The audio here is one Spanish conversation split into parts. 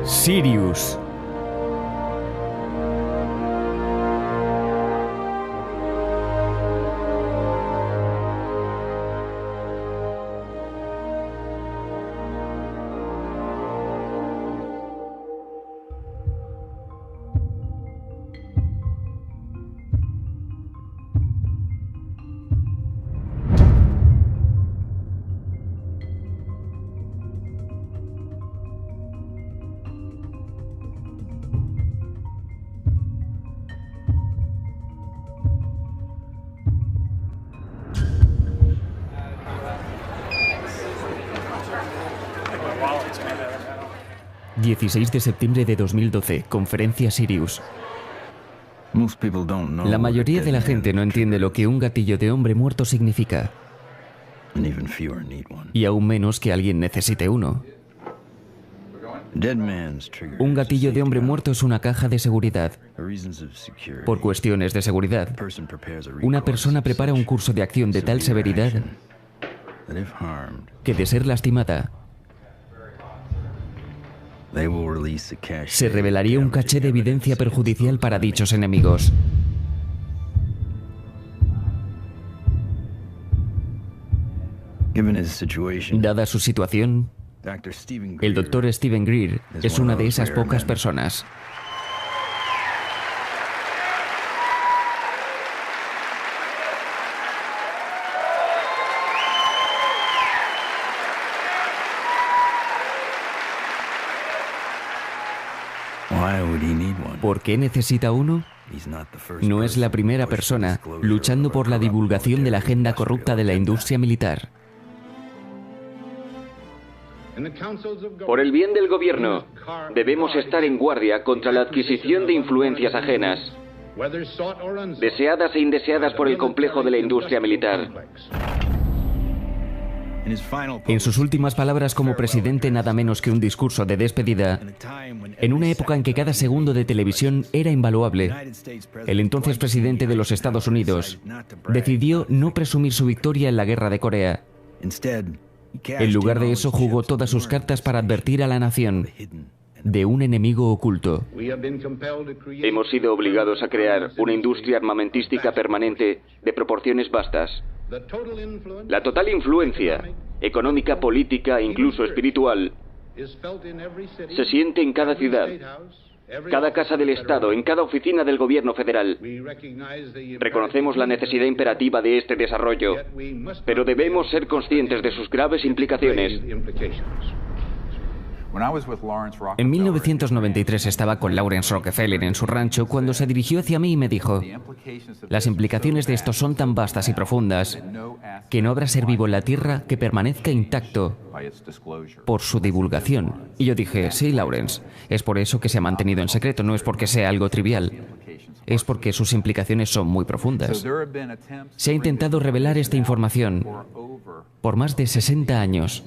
Sirius. ...16 de septiembre de 2012, conferencia Sirius. La mayoría de la gente no entiende lo que un gatillo de hombre muerto significa. Y aún menos que alguien necesite uno. Un gatillo de hombre muerto es una caja de seguridad. Por cuestiones de seguridad, una persona prepara un curso de acción de tal severidad que, de ser lastimada, se revelaría un caché de evidencia perjudicial para dichos enemigos. Dada su situación, el Dr. Steven Greer es una de esas pocas personas. ¿Por qué necesita uno? No es la primera persona luchando por la divulgación de la agenda corrupta de la industria militar. Por el bien del gobierno, debemos estar en guardia contra la adquisición de influencias ajenas, deseadas e indeseadas por el complejo de la industria militar. En sus últimas palabras como presidente, nada menos que un discurso de despedida, en una época en que cada segundo de televisión era invaluable, el entonces presidente de los Estados Unidos decidió no presumir su victoria en la guerra de Corea. En lugar de eso, jugó todas sus cartas para advertir a la nación de un enemigo oculto. Hemos sido obligados a crear una industria armamentística permanente de proporciones vastas. La total influencia económica, política e incluso espiritual se siente en cada ciudad, cada casa del Estado, en cada oficina del gobierno federal. Reconocemos la necesidad imperativa de este desarrollo, pero debemos ser conscientes de sus graves implicaciones. En 1993 estaba con Lawrence Rockefeller en su rancho cuando se dirigió hacia mí y me dijo: las implicaciones de esto son tan vastas y profundas que no habrá ser vivo en la Tierra que permanezca intacto por su divulgación. Y yo dije: sí, Lawrence, es por eso que se ha mantenido en secreto, no es porque sea algo trivial. Es porque sus implicaciones son muy profundas. Se ha intentado revelar esta información por más de 60 años.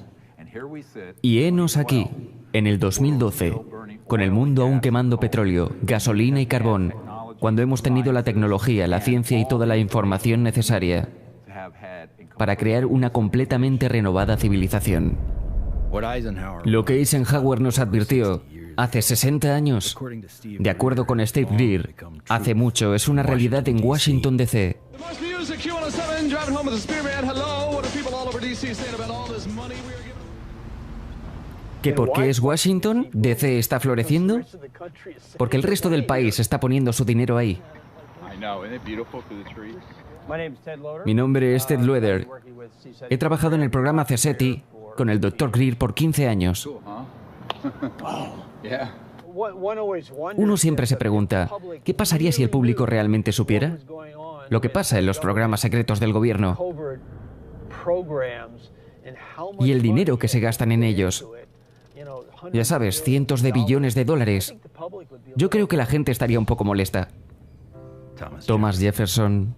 Y henos aquí, en el 2012, con el mundo aún quemando petróleo, gasolina y carbón, cuando hemos tenido la tecnología, la ciencia y toda la información necesaria para crear una completamente renovada civilización. Lo que Eisenhower nos advirtió hace 60 años, de acuerdo con Steve Greer, hace mucho, es una realidad en Washington, D.C. ¿Que por qué es Washington? ¿DC está floreciendo? Porque el resto del país está poniendo su dinero ahí. Mi nombre es Ted Loeder. He trabajado en el programa CSETI con el Dr. Greer por 15 años. Uno siempre se pregunta, ¿qué pasaría si el público realmente supiera lo que pasa en los programas secretos del gobierno y el dinero que se gastan en ellos? Ya sabes, cientos de billones de dólares. Yo creo que la gente estaría un poco molesta. Thomas Jefferson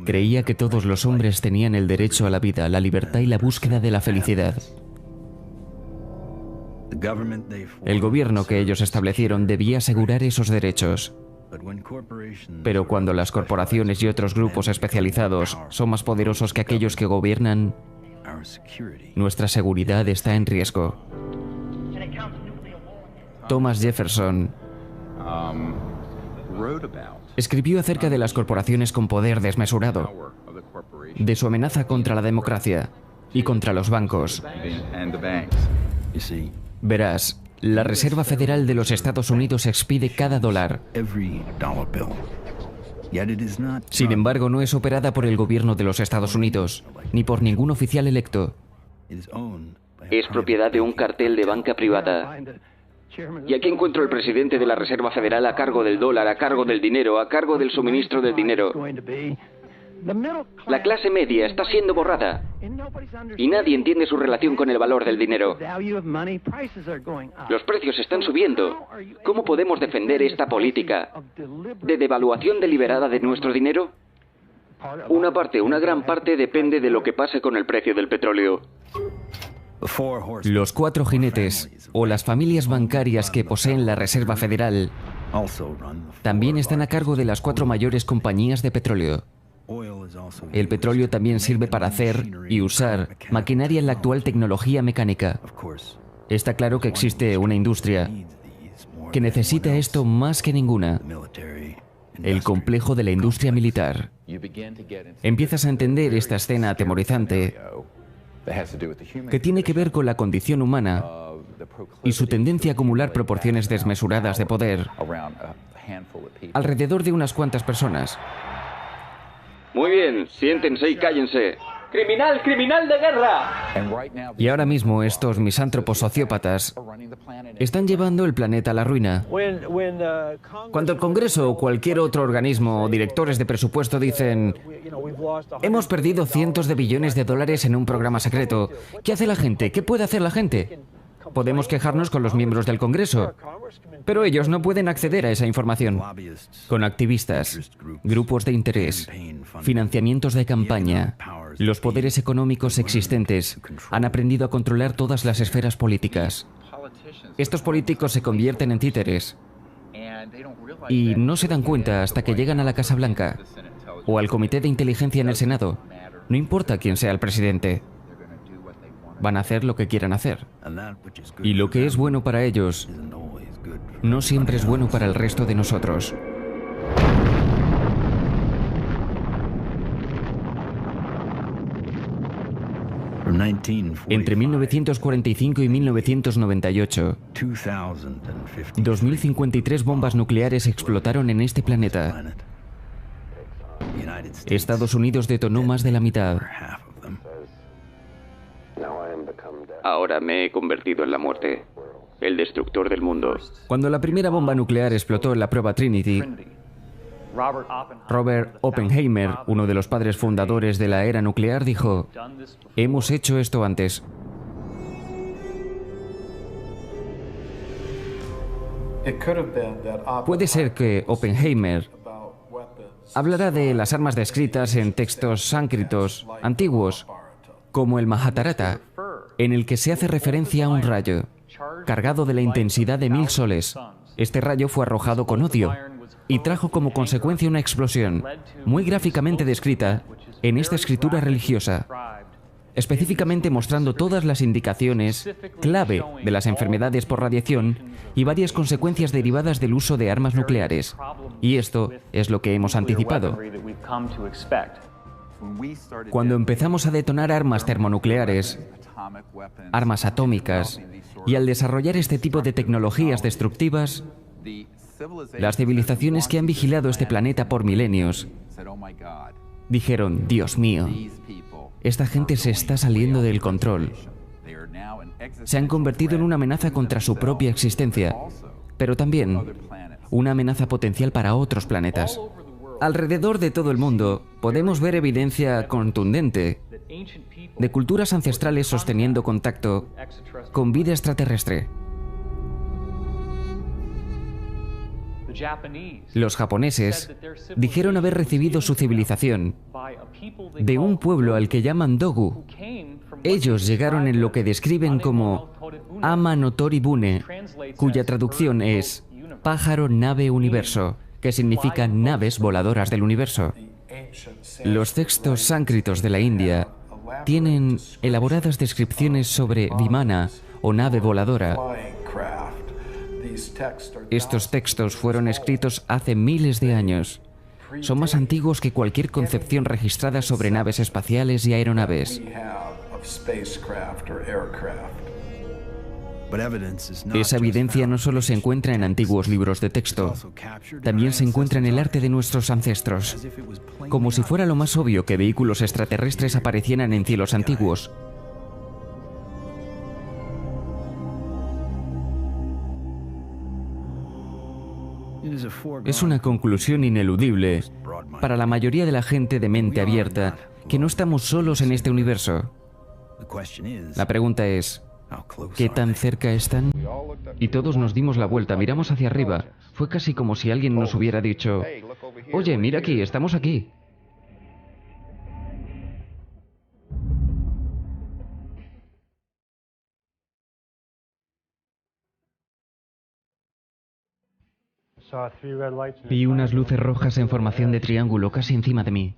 creía que todos los hombres tenían el derecho a la vida, la libertad y la búsqueda de la felicidad. El gobierno que ellos establecieron debía asegurar esos derechos. Pero cuando las corporaciones y otros grupos especializados son más poderosos que aquellos que gobiernan, nuestra seguridad está en riesgo. Thomas Jefferson, escribió acerca de las corporaciones con poder desmesurado, de su amenaza contra la democracia y contra los bancos. Verás, la Reserva Federal de los Estados Unidos expide cada dólar. Sin embargo, no es operada por el gobierno de los Estados Unidos, ni por ningún oficial electo. Es propiedad de un cartel de banca privada. Y aquí encuentro el presidente de la Reserva Federal a cargo del dólar, a cargo del dinero, a cargo del suministro del dinero. La clase media está siendo borrada y nadie entiende su relación con el valor del dinero. Los precios están subiendo. ¿Cómo podemos defender esta política de devaluación deliberada de nuestro dinero? Una gran parte depende de lo que pase con el precio del petróleo. Los 4 jinetes, o las familias bancarias que poseen la Reserva Federal, también están a cargo de las 4 mayores compañías de petróleo. El petróleo también sirve para hacer y usar maquinaria en la actual tecnología mecánica. Está claro que existe una industria que necesita esto más que ninguna: el complejo de la industria militar. Empiezas a entender esta escena atemorizante que tiene que ver con la condición humana y su tendencia a acumular proporciones desmesuradas de poder alrededor de unas cuantas personas. Muy bien, siéntense y cállense. ¡Criminal, criminal de guerra! Y ahora mismo estos misántropos sociópatas están llevando el planeta a la ruina. Cuando el Congreso o cualquier otro organismo o directores de presupuesto dicen: hemos perdido cientos de billones de dólares en un programa secreto, ¿qué hace la gente? ¿Qué puede hacer la gente? Podemos quejarnos con los miembros del Congreso, pero ellos no pueden acceder a esa información. Con activistas, grupos de interés, financiamientos de campaña, los poderes económicos existentes han aprendido a controlar todas las esferas políticas. Estos políticos se convierten en títeres y no se dan cuenta hasta que llegan a la Casa Blanca o al Comité de Inteligencia en el Senado. No importa quién sea el presidente. Van a hacer lo que quieran hacer. Y lo que es bueno para ellos no siempre es bueno para el resto de nosotros. Entre 1945 y 1998, 2053 bombas nucleares explotaron en este planeta. Estados Unidos detonó más de la mitad. Ahora me he convertido en la muerte, el destructor del mundo. Cuando la primera bomba nuclear explotó en la prueba Trinity, Robert Oppenheimer, uno de los padres fundadores de la era nuclear, dijo: hemos hecho esto antes. Puede ser que Oppenheimer hablará de las armas descritas en textos sánscritos antiguos, como el Mahabharata, en el que se hace referencia a un rayo cargado de la intensidad de 1000 soles. Este rayo fue arrojado con odio y trajo como consecuencia una explosión, muy gráficamente descrita en esta escritura religiosa, específicamente mostrando todas las indicaciones clave de las enfermedades por radiación y varias consecuencias derivadas del uso de armas nucleares. Y esto es lo que hemos anticipado. Cuando empezamos a detonar armas termonucleares, armas atómicas, y al desarrollar este tipo de tecnologías destructivas, las civilizaciones que han vigilado este planeta por milenios dijeron: Dios mío, esta gente se está saliendo del control. Se han convertido en una amenaza contra su propia existencia, pero también una amenaza potencial para otros planetas. Alrededor de todo el mundo podemos ver evidencia contundente de culturas ancestrales sosteniendo contacto con vida extraterrestre. Los japoneses dijeron haber recibido su civilización de un pueblo al que llaman Dogu. Ellos llegaron en lo que describen como Ama no Tori Bune, cuya traducción es pájaro nave universo, que significa naves voladoras del universo. Los textos sánscritos de la India tienen elaboradas descripciones sobre vimana o nave voladora. Estos textos fueron escritos hace miles de años. Son más antiguos que cualquier concepción registrada sobre naves espaciales y aeronaves. Esa evidencia no solo se encuentra en antiguos libros de texto, también se encuentra en el arte de nuestros ancestros, como si fuera lo más obvio que vehículos extraterrestres aparecieran en cielos antiguos. Es una conclusión ineludible para la mayoría de la gente de mente abierta que no estamos solos en este universo. La pregunta es, ¿qué tan cerca están? Y todos nos dimos la vuelta, miramos hacia arriba. Fue casi como si alguien nos hubiera dicho, oye, mira aquí, estamos aquí. Vi unas luces rojas en formación de triángulo casi encima de mí.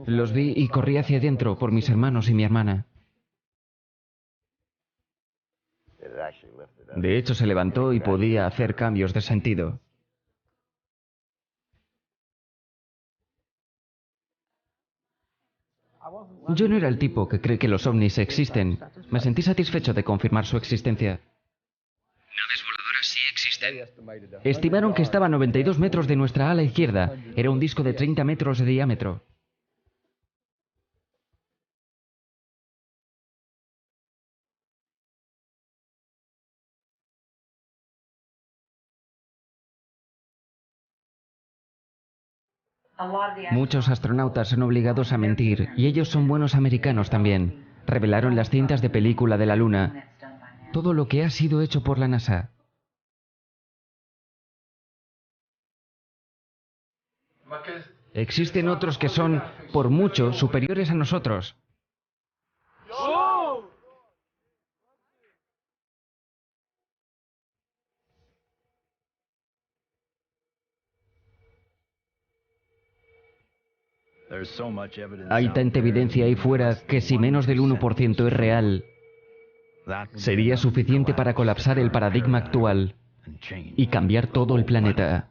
Los vi y corrí hacia adentro por mis hermanos y mi hermana. De hecho, se levantó y podía hacer cambios de sentido. Yo no era el tipo que cree que los ovnis existen. Me sentí satisfecho de confirmar su existencia. Naves voladoras sí existen. Estimaron que estaba a 92 metros de nuestra ala izquierda. Era un disco de 30 metros de diámetro. Muchos astronautas son obligados a mentir, y ellos son buenos americanos también. Revelaron las cintas de película de la Luna. Todo lo que ha sido hecho por la NASA. Existen otros que son, por mucho, superiores a nosotros. Hay tanta evidencia ahí fuera que si menos del 1% es real, sería suficiente para colapsar el paradigma actual y cambiar todo el planeta.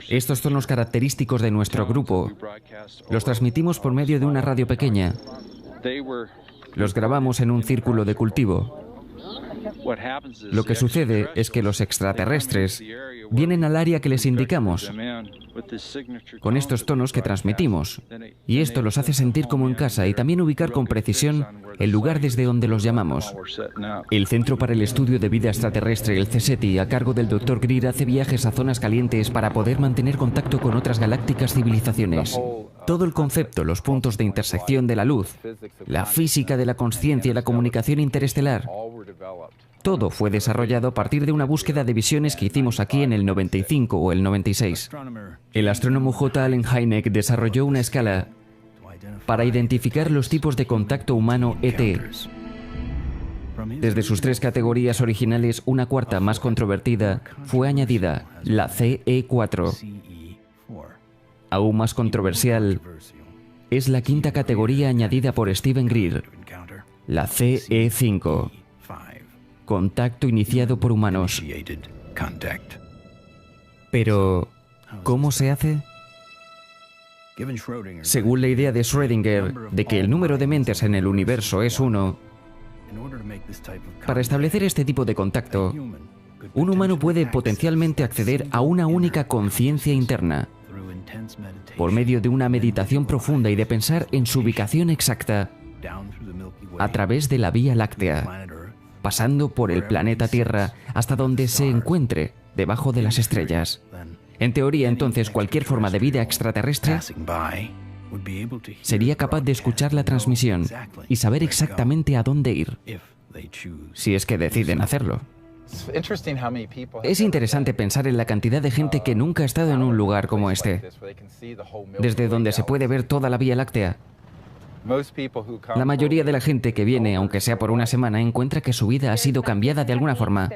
Estos son los característicos de nuestro grupo. Los transmitimos por medio de una radio pequeña. Los grabamos en un círculo de cultivo. Lo que sucede es que los extraterrestres vienen al área que les indicamos, con estos tonos que transmitimos, y esto los hace sentir como en casa y también ubicar con precisión el lugar desde donde los llamamos. El Centro para el Estudio de Vida Extraterrestre, el CSETI, a cargo del Dr. Greer, hace viajes a zonas calientes para poder mantener contacto con otras galácticas civilizaciones. Todo el concepto, los puntos de intersección de la luz, la física de la consciencia y la comunicación interestelar, todo fue desarrollado a partir de una búsqueda de visiones que hicimos aquí en el 95 o el 96. El astrónomo J. Allen Hynek desarrolló una escala para identificar los tipos de contacto humano ET. Desde sus 3 categorías originales, una cuarta más controvertida fue añadida, la CE4. Aún más controversial es la 5ª categoría añadida por Steven Greer, la CE5. Contacto iniciado por humanos. Pero, ¿cómo se hace? Según la idea de Schrödinger de que el número de mentes en el universo es 1, para establecer este tipo de contacto, un humano puede potencialmente acceder a una única conciencia interna por medio de una meditación profunda y de pensar en su ubicación exacta a través de la Vía Láctea, pasando por el planeta Tierra hasta donde se encuentre, debajo de las estrellas. En teoría, entonces, cualquier forma de vida extraterrestre sería capaz de escuchar la transmisión y saber exactamente a dónde ir, si es que deciden hacerlo. Es interesante pensar en la cantidad de gente que nunca ha estado en un lugar como este, desde donde se puede ver toda la Vía Láctea. La mayoría de la gente que viene, aunque sea por una semana, encuentra que su vida ha sido cambiada de alguna forma.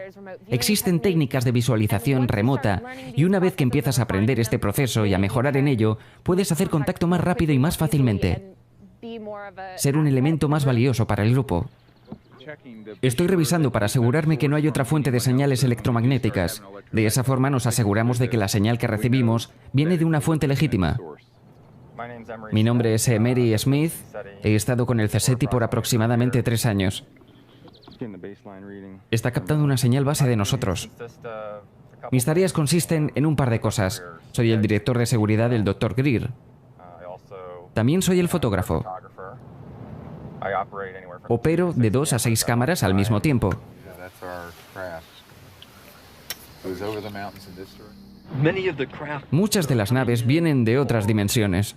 Existen técnicas de visualización remota y una vez que empiezas a aprender este proceso y a mejorar en ello, puedes hacer contacto más rápido y más fácilmente. Ser un elemento más valioso para el grupo. Estoy revisando para asegurarme que no hay otra fuente de señales electromagnéticas. De esa forma nos aseguramos de que la señal que recibimos viene de una fuente legítima. Mi nombre es Emery Smith. He estado con el CSETI por aproximadamente 3 años. Está captando una señal base de nosotros. Mis tareas consisten en un par de cosas. Soy el director de seguridad del Dr. Greer. También soy el fotógrafo. Opero de 2 a 6 cámaras al mismo tiempo. Muchas de las naves vienen de otras dimensiones.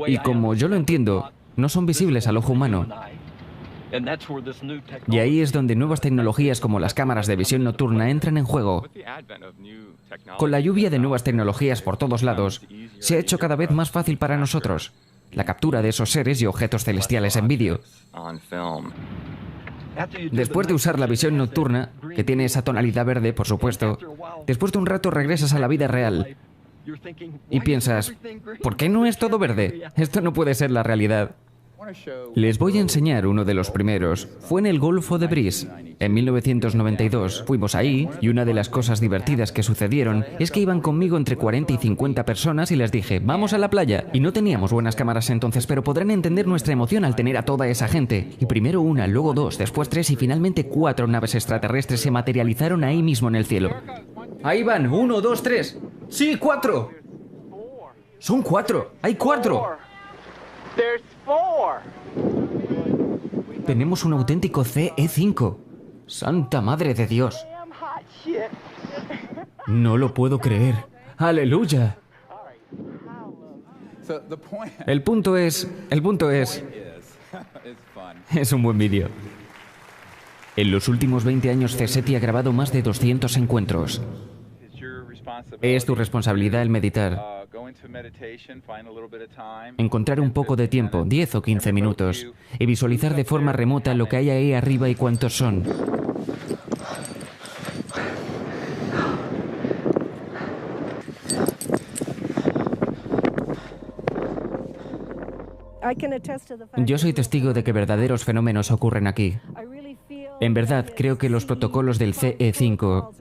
Y como yo lo entiendo, no son visibles al ojo humano. Y ahí es donde nuevas tecnologías como las cámaras de visión nocturna entran en juego. Con la lluvia de nuevas tecnologías por todos lados, se ha hecho cada vez más fácil para nosotros la captura de esos seres y objetos celestiales en vídeo. Después de usar la visión nocturna, que tiene esa tonalidad verde, por supuesto, después de un rato regresas a la vida real y piensas, ¿por qué no es todo verde? Esto no puede ser la realidad. Les voy a enseñar uno de los primeros. Fue en el Golfo de Brice, en 1992. Fuimos ahí y una de las cosas divertidas que sucedieron es que iban conmigo entre 40 y 50 personas y les dije, vamos a la playa. Y no teníamos buenas cámaras entonces, pero podrán entender nuestra emoción al tener a toda esa gente. Y primero una, luego 2, después 3 y finalmente 4 naves extraterrestres se materializaron ahí mismo en el cielo. Ahí van, 1, 2, 3. ¡Sí, 4! Son 4. ¡Hay 4! Tenemos un auténtico CE5. ¡Santa madre de Dios! No lo puedo creer. ¡Aleluya! El punto es... Es un buen vídeo. En los últimos 20 años, CSETI ha grabado más de 200 encuentros. Es tu responsabilidad el meditar. Encontrar un poco de tiempo, 10 o 15 minutos, y visualizar de forma remota lo que hay ahí arriba y cuántos son. Yo soy testigo de que verdaderos fenómenos ocurren aquí. En verdad, creo que los protocolos del CE5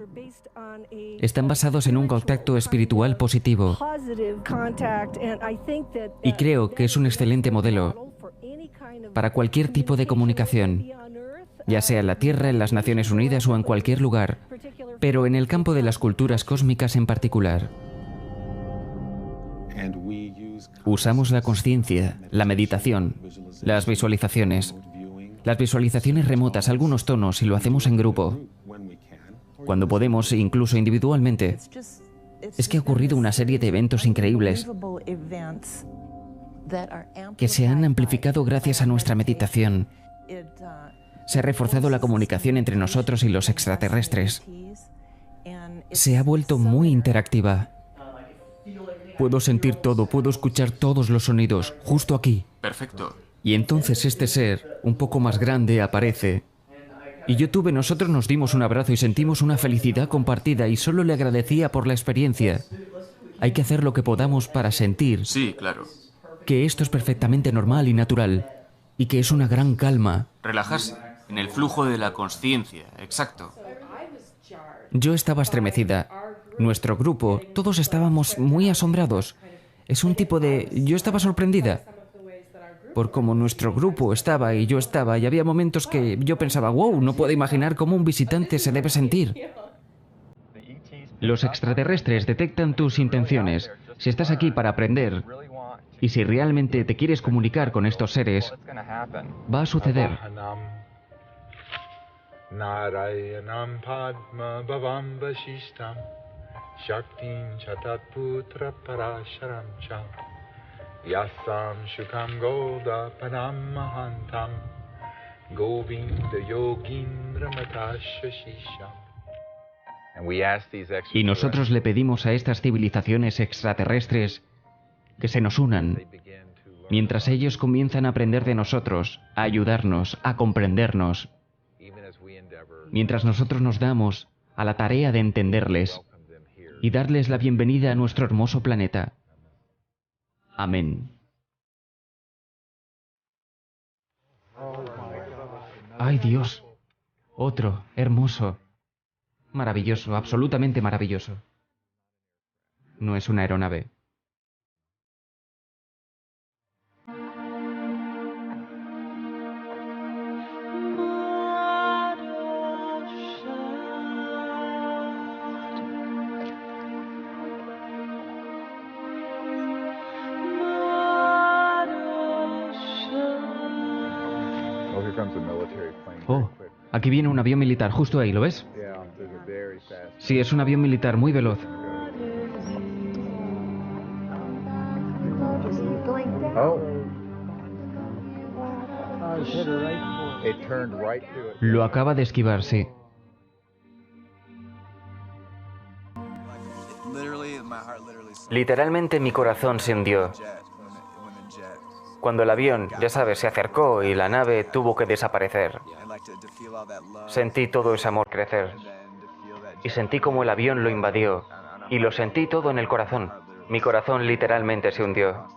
están basados en un contacto espiritual positivo. Y creo que es un excelente modelo para cualquier tipo de comunicación, ya sea en la Tierra, en las Naciones Unidas o en cualquier lugar, pero en el campo de las culturas cósmicas en particular. Usamos la consciencia, la meditación, las visualizaciones remotas, algunos tonos, y lo hacemos en grupo. Cuando podemos, incluso individualmente. Es que ha ocurrido una serie de eventos increíbles que se han amplificado gracias a nuestra meditación. Se ha reforzado la comunicación entre nosotros y los extraterrestres. Se ha vuelto muy interactiva. Puedo sentir todo, puedo escuchar todos los sonidos, justo aquí. Perfecto. Y entonces este ser, un poco más grande, aparece. Y nosotros nos dimos un abrazo y sentimos una felicidad compartida y solo le agradecía por la experiencia. Hay que hacer lo que podamos para sentir. Sí, claro. Que esto es perfectamente normal y natural. Y que es una gran calma. Relajarse, en el flujo de la consciencia, exacto. Yo estaba estremecida. Nuestro grupo, todos estábamos muy asombrados. Es un tipo de... Yo estaba sorprendida. Por cómo nuestro grupo estaba y yo estaba, y había momentos que yo pensaba, wow, no puedo imaginar cómo un visitante se debe sentir. Los extraterrestres detectan tus intenciones. Si estás aquí para aprender, y si realmente te quieres comunicar con estos seres, va a suceder. Yasam Shukam Golda Panamahantam Govinda Yogindra Matashashisham. Y nosotros le pedimos a estas civilizaciones extraterrestres que se nos unan, mientras ellos comienzan a aprender de nosotros, a ayudarnos, a comprendernos, mientras nosotros nos damos a la tarea de entenderles y darles la bienvenida a nuestro hermoso planeta. Amén. ¡Ay, Dios! Otro, hermoso. Maravilloso, absolutamente maravilloso. No es una aeronave. Oh, aquí viene un avión militar, justo ahí, ¿lo ves? Sí, es un avión militar muy veloz. Lo acaba de esquivar, sí. Literalmente mi corazón se hundió. Cuando el avión, ya sabes, se acercó y la nave tuvo que desaparecer. Sentí todo ese amor crecer. Y sentí como el avión lo invadió. Y lo sentí todo en el corazón. Mi corazón literalmente se hundió.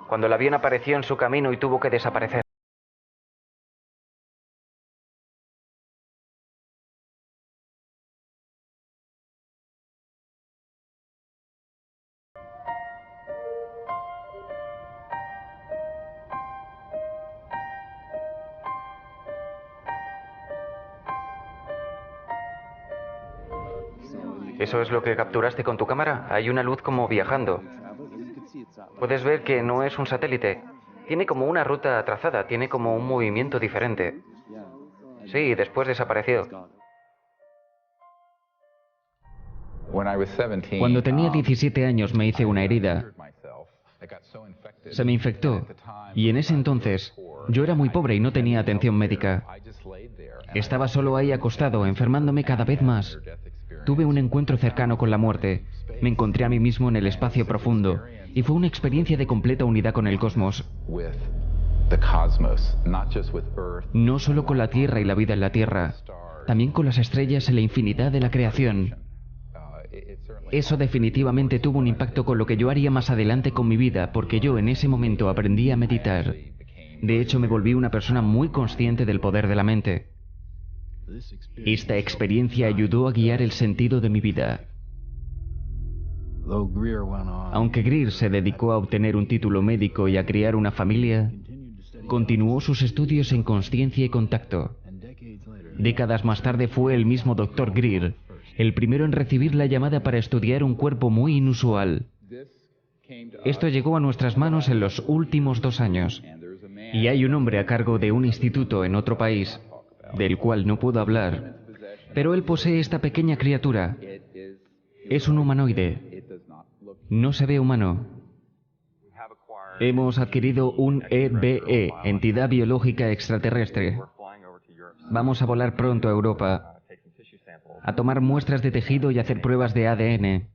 Cuando el avión apareció en su camino y tuvo que desaparecer. ¿Eso es lo que capturaste con tu cámara? Hay una luz como viajando. Puedes ver que no es un satélite. Tiene como una ruta trazada, tiene como un movimiento diferente. Sí, después desapareció. Cuando tenía 17 años me hice una herida. Se me infectó. Y en ese entonces, yo era muy pobre y no tenía atención médica. Estaba solo ahí acostado, enfermándome cada vez más. Tuve un encuentro cercano con la muerte. Me encontré a mí mismo en el espacio profundo. Y fue una experiencia de completa unidad con el cosmos. No solo con la Tierra y la vida en la Tierra, también con las estrellas en la infinidad de la creación. Eso definitivamente tuvo un impacto con lo que yo haría más adelante con mi vida, porque yo en ese momento aprendí a meditar. De hecho, me volví una persona muy consciente del poder de la mente. Esta experiencia ayudó a guiar el sentido de mi vida. Aunque Greer se dedicó a obtener un título médico y a criar una familia, continuó sus estudios en consciencia y contacto. Décadas más tarde fue el mismo Dr. Greer el primero en recibir la llamada para estudiar un cuerpo muy inusual. Esto llegó a nuestras manos en los últimos 2 años. Y hay un hombre a cargo de un instituto en otro país, del cual no puedo hablar, pero él posee esta pequeña criatura. Es un humanoide. No se ve humano. Hemos adquirido un EBE, entidad biológica extraterrestre. Vamos a volar pronto a Europa, a tomar muestras de tejido y hacer pruebas de ADN.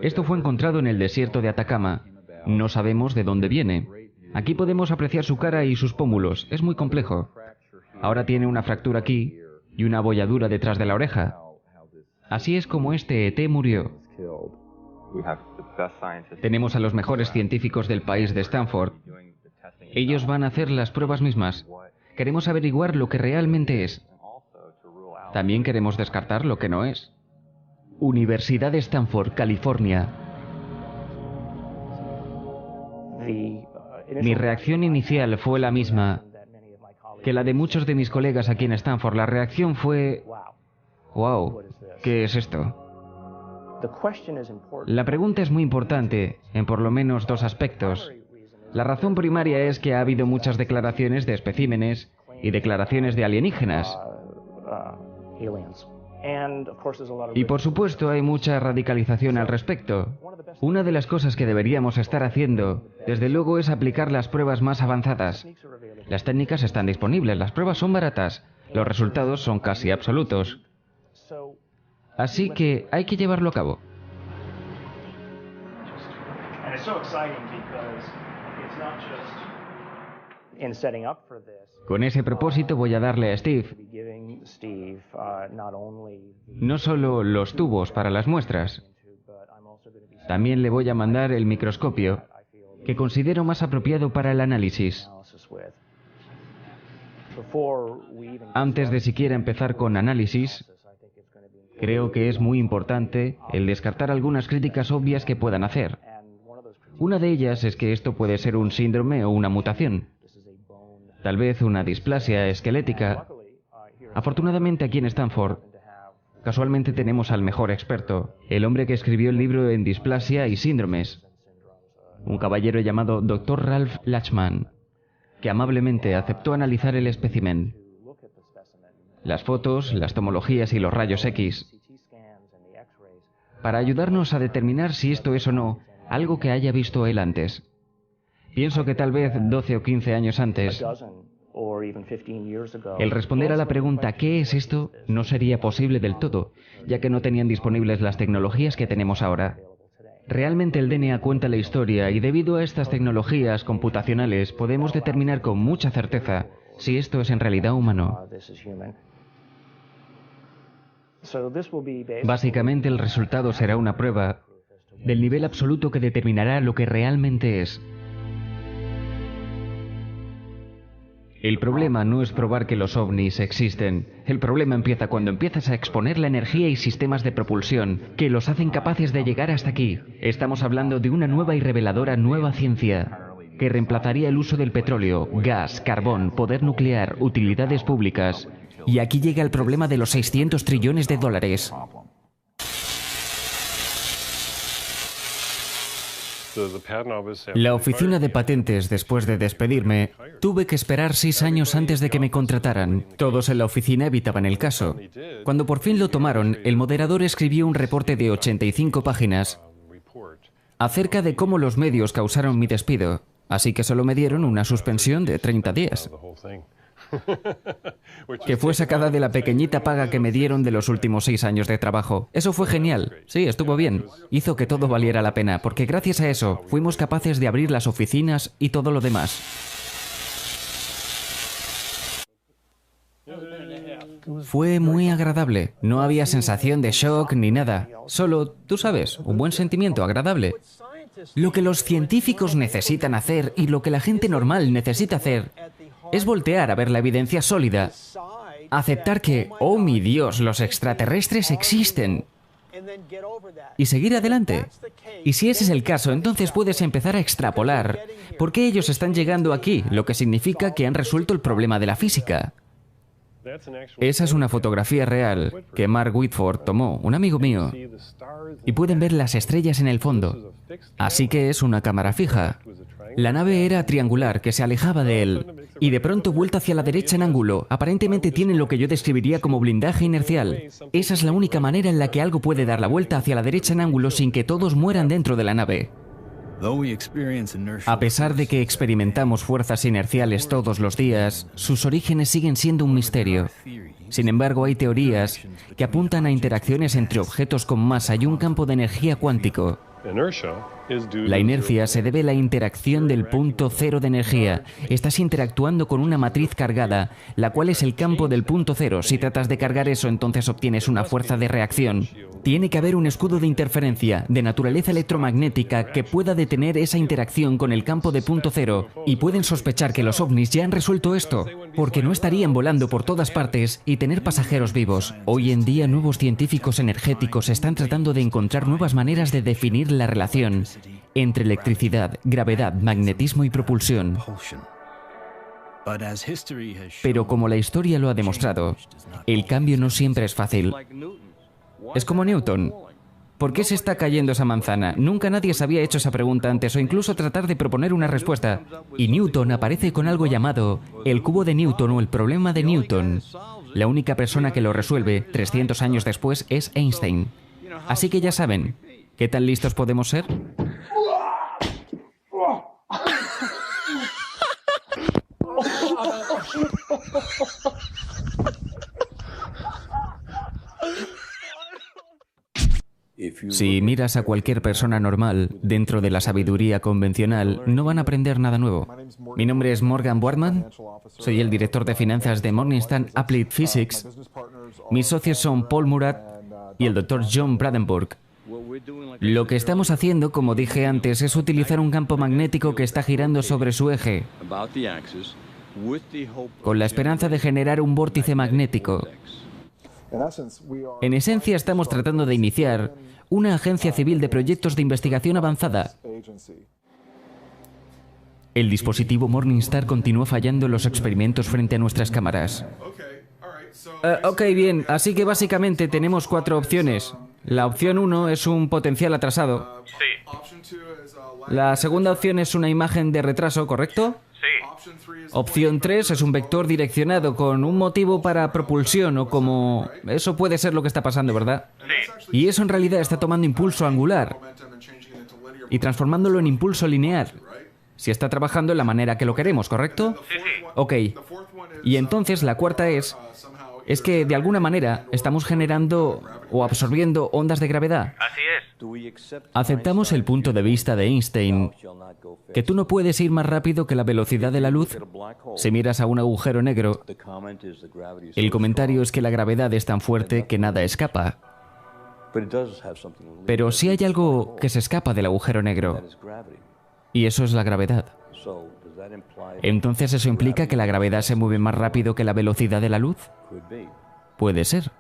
Esto fue encontrado en el desierto de Atacama. No sabemos de dónde viene. Aquí podemos apreciar su cara y sus pómulos. Es muy complejo. Ahora tiene una fractura aquí y una abolladura detrás de la oreja. Así es como este ET murió. Tenemos a los mejores científicos del país de Stanford. Ellos van a hacer las pruebas mismas. Queremos averiguar lo que realmente es. También queremos descartar lo que no es. Universidad de Stanford, California. Mi reacción inicial fue la misma que la de muchos de mis colegas aquí en Stanford. La reacción fue... ¡Wow! ¿Qué es esto? La pregunta es muy importante, en por lo menos 2 aspectos. La razón primaria es que ha habido muchas declaraciones de especímenes y declaraciones de alienígenas. Y por supuesto hay mucha radicalización al respecto. Una de las cosas que deberíamos estar haciendo, desde luego, es aplicar las pruebas más avanzadas. Las técnicas están disponibles, las pruebas son baratas, los resultados son casi absolutos. Así que hay que llevarlo a cabo. Con ese propósito voy a darle a Steve no solo los tubos para las muestras, también le voy a mandar el microscopio que considero más apropiado para el análisis. Antes de siquiera empezar con análisis, creo que es muy importante el descartar algunas críticas obvias que puedan hacer. Una de ellas es que esto puede ser un síndrome o una mutación. Tal vez una displasia esquelética. Afortunadamente aquí en Stanford, casualmente tenemos al mejor experto, el hombre que escribió el libro en displasia y síndromes, un caballero llamado Dr. Ralph Lachman, que amablemente aceptó analizar el espécimen, las fotos, las tomologías y los rayos X, para ayudarnos a determinar si esto es o no algo que haya visto él antes. Pienso que tal vez 12 o 15 años antes, el responder a la pregunta ¿qué es esto? No sería posible del todo, ya que no tenían disponibles las tecnologías que tenemos ahora. Realmente el DNA cuenta la historia y debido a estas tecnologías computacionales podemos determinar con mucha certeza si esto es en realidad humano. Básicamente el resultado será una prueba del nivel absoluto que determinará lo que realmente es. El problema no es probar que los ovnis existen. El problema empieza cuando empiezas a exponer la energía y sistemas de propulsión que los hacen capaces de llegar hasta aquí. Estamos hablando de una nueva y reveladora nueva ciencia que reemplazaría el uso del petróleo, gas, carbón, poder nuclear, utilidades públicas. Y aquí llega el problema de los 600 trillones de dólares. La oficina de patentes, después de despedirme, tuve que esperar 6 años antes de que me contrataran. Todos en la oficina evitaban el caso. Cuando por fin lo tomaron, el moderador escribió un reporte de 85 páginas acerca de cómo los medios causaron mi despido, así que solo me dieron una suspensión de 30 días. Que fue sacada de la pequeñita paga que me dieron de los últimos 6 años de trabajo. Eso fue genial. Sí, estuvo bien. Hizo que todo valiera la pena, porque gracias a eso fuimos capaces de abrir las oficinas y todo lo demás. Fue muy agradable. No había sensación de shock ni nada. Solo, tú sabes, un buen sentimiento agradable. Lo que los científicos necesitan hacer y lo que la gente normal necesita hacer es voltear a ver la evidencia sólida, aceptar que, oh mi Dios, los extraterrestres existen, y seguir adelante. Y si ese es el caso, entonces puedes empezar a extrapolar por qué ellos están llegando aquí, lo que significa que han resuelto el problema de la física. Esa es una fotografía real que Mark Whitford tomó, un amigo mío, y pueden ver las estrellas en el fondo. Así que es una cámara fija. La nave era triangular, que se alejaba de él, y de pronto vuelta hacia la derecha en ángulo. Aparentemente tienen lo que yo describiría como blindaje inercial. Esa es la única manera en la que algo puede dar la vuelta hacia la derecha en ángulo sin que todos mueran dentro de la nave. A pesar de que experimentamos fuerzas inerciales todos los días, sus orígenes siguen siendo un misterio. Sin embargo, hay teorías que apuntan a interacciones entre objetos con masa y un campo de energía cuántico. La inercia se debe a la interacción del punto cero de energía. Estás interactuando con una matriz cargada, la cual es el campo del punto cero. Si tratas de cargar eso, entonces obtienes una fuerza de reacción. Tiene que haber un escudo de interferencia, de naturaleza electromagnética, que pueda detener esa interacción con el campo de punto cero. Y pueden sospechar que los ovnis ya han resuelto esto, porque no estarían volando por todas partes y tener pasajeros vivos. Hoy en día, nuevos científicos energéticos están tratando de encontrar nuevas maneras de definir la relación entre electricidad, gravedad, magnetismo y propulsión. Pero como la historia lo ha demostrado, el cambio no siempre es fácil. Es como Newton. ¿Por qué se está cayendo esa manzana? Nunca nadie se había hecho esa pregunta antes o incluso tratar de proponer una respuesta. Y Newton aparece con algo llamado el cubo de Newton o el problema de Newton. La única persona que lo resuelve 300 años después es Einstein. Así que ya saben, ¿qué tan listos podemos ser? Si miras a cualquier persona normal dentro de la sabiduría convencional, no van a aprender nada nuevo. Mi nombre es Morgan Boardman, soy el director de finanzas de Morningstar Applied Physics. Mis socios son Paul Murat y el Dr. John Bradenburg. Lo que estamos haciendo, como dije antes, es utilizar un campo magnético que está girando sobre su eje, con la esperanza de generar un vórtice magnético. En esencia, estamos tratando de iniciar una agencia civil de proyectos de investigación avanzada. El dispositivo Morningstar continúa fallando en los experimentos frente a nuestras cámaras. Ok, bien, así que básicamente tenemos 4 opciones. La opción 1 es un potencial atrasado. Sí. La segunda opción es una imagen de retraso, ¿correcto? Sí. Opción 3 es un vector direccionado con un motivo para propulsión o como... Eso puede ser lo que está pasando, ¿verdad? Sí. Y eso en realidad está tomando impulso angular y transformándolo en impulso lineal. Si está trabajando en la manera que lo queremos, ¿correcto? Sí, sí. Ok. Y entonces la cuarta es que de alguna manera estamos generando o absorbiendo ondas de gravedad. Así es. Aceptamos el punto de vista de Einstein, que tú no puedes ir más rápido que la velocidad de la luz. Si miras a un agujero negro, el comentario es que la gravedad es tan fuerte que nada escapa. Pero sí hay algo que se escapa del agujero negro, y eso es la gravedad. Entonces, ¿eso implica que la gravedad se mueve más rápido que la velocidad de la luz? Puede ser.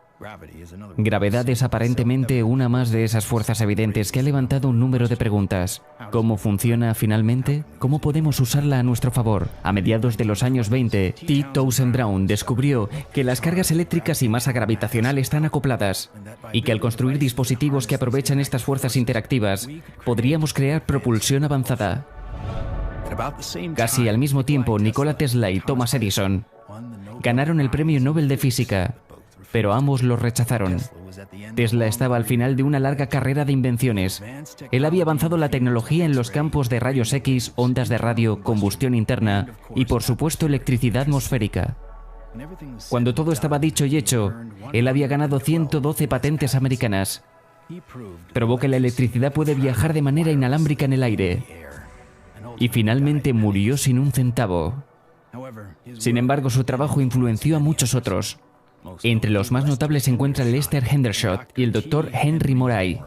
Gravedad es aparentemente una más de esas fuerzas evidentes que ha levantado un número de preguntas. ¿Cómo funciona finalmente? ¿Cómo podemos usarla a nuestro favor? A mediados de los años 20, T. Townsend Brown descubrió que las cargas eléctricas y masa gravitacional están acopladas y que al construir dispositivos que aprovechan estas fuerzas interactivas, podríamos crear propulsión avanzada. Casi al mismo tiempo, Nikola Tesla y Thomas Edison ganaron el Premio Nobel de Física, pero ambos lo rechazaron. Tesla estaba al final de una larga carrera de invenciones. Él había avanzado la tecnología en los campos de rayos X, ondas de radio, combustión interna y, por supuesto, electricidad atmosférica. Cuando todo estaba dicho y hecho, él había ganado 112 patentes americanas. Probó que la electricidad puede viajar de manera inalámbrica en el aire. Y finalmente murió sin un centavo. Sin embargo, su trabajo influenció a muchos otros. Entre los más notables se encuentran Lester Hendershot y el Dr. Henry Moray.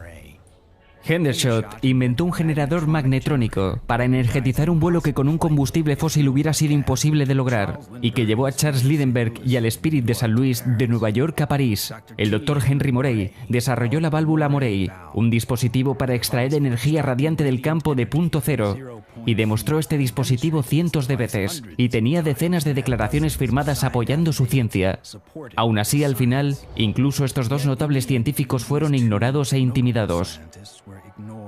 Hendershot inventó un generador magnetrónico para energetizar un vuelo que con un combustible fósil hubiera sido imposible de lograr y que llevó a Charles Lindbergh y al Spirit de San Luis de Nueva York a París. El Dr. Henry Moray desarrolló la válvula Moray, un dispositivo para extraer energía radiante del campo de punto cero, y demostró este dispositivo cientos de veces y tenía decenas de declaraciones firmadas apoyando su ciencia. Aún así, al final, incluso estos dos notables científicos fueron ignorados e intimidados.